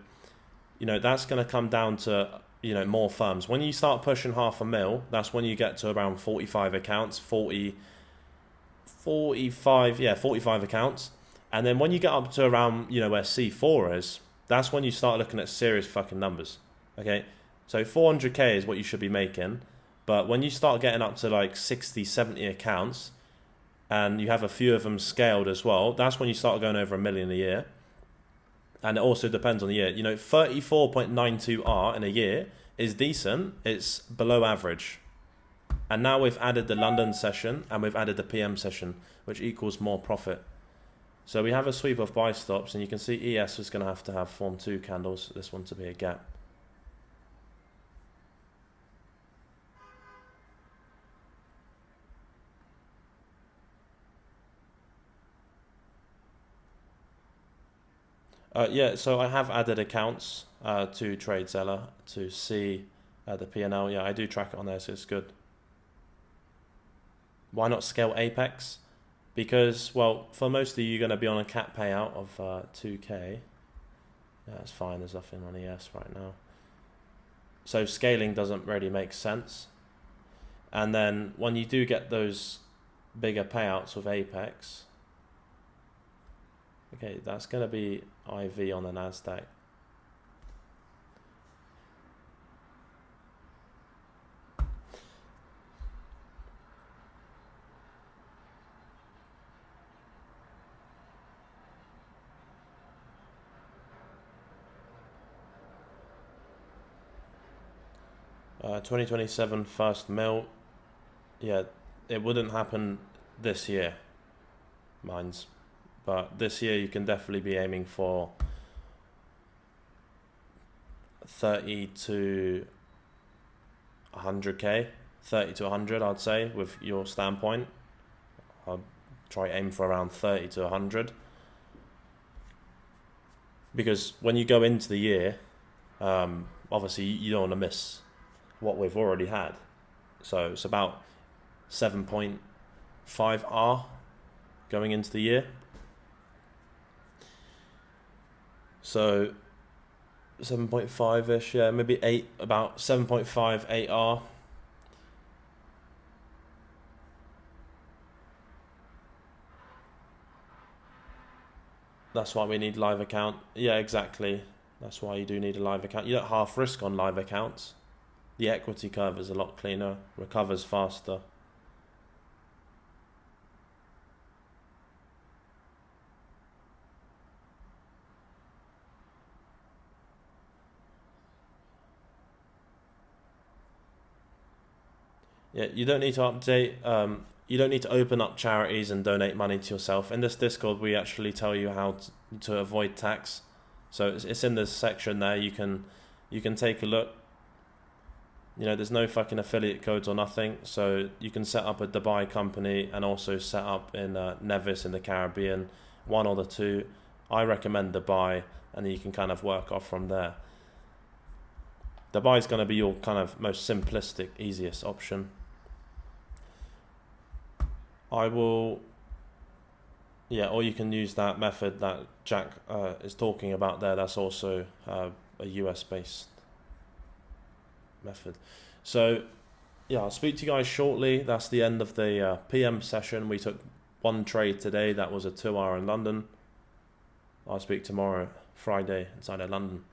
you know, that's going to come down to, you know, more firms. When you start pushing 500,000, that's when you get to around 45 accounts, 45 accounts. And then when you get up to around, you know, where C4 is, that's when you start looking at serious fucking numbers, okay? So 400k is what you should be making. But when you start getting up to like 60, 70 accounts, and you have a few of them scaled as well, that's when you start going over $1 million a year. And it also depends on the year. You know, 34.92R in a year is decent. It's below average. And now we've added the London session and we've added the PM session, which equals more profit. So we have a sweep of buy stops, and you can see ES is going to have form 2 candles, this one to be a gap. Yeah, so I have added accounts to TradeZeller to see the P&L. Yeah, I do track it on there, so it's good. Why not scale Apex? Because, well, for most of you, you're going to be on a cap payout of 2k. Yeah, that's fine. There's nothing on ES right now. So scaling doesn't really make sense. And then when you do get those bigger payouts with Apex, okay, that's going to be IV on the NASDAQ. Uh, 2027 first mil. Yeah, it wouldn't happen this year, mine's. But this year you can definitely be aiming for 30 to 100k, 30 to 100 I'd say with your standpoint. I'll try aim for around 30 to 100. Because when you go into the year, obviously you don't want to miss what we've already had. So it's about 7.5R going into the year. So 7.5-ish, yeah, maybe 8, about 7.5, 8R. That's why we need live account. Yeah, exactly. That's why you do need a live account. You don't half risk on live accounts. The equity curve is a lot cleaner, recovers faster. Yeah, you don't need to update. You don't need to open up charities and donate money to yourself. In this Discord, we actually tell you how to avoid tax. So it's in this section there. You can take a look. You know, there's no fucking affiliate codes or nothing, so you can set up a Dubai company and also set up in Nevis in the Caribbean, one or the two. I recommend Dubai, and then you can kind of work off from there. Dubai is going to be your kind of most simplistic, easiest option. Or you can use that method that Jack is talking about there. That's also a US based method. So yeah, I'll speak to you guys shortly. That's the end of the PM session. We took one trade today. That was a 2 hour in London. I'll speak tomorrow, Friday, inside of London.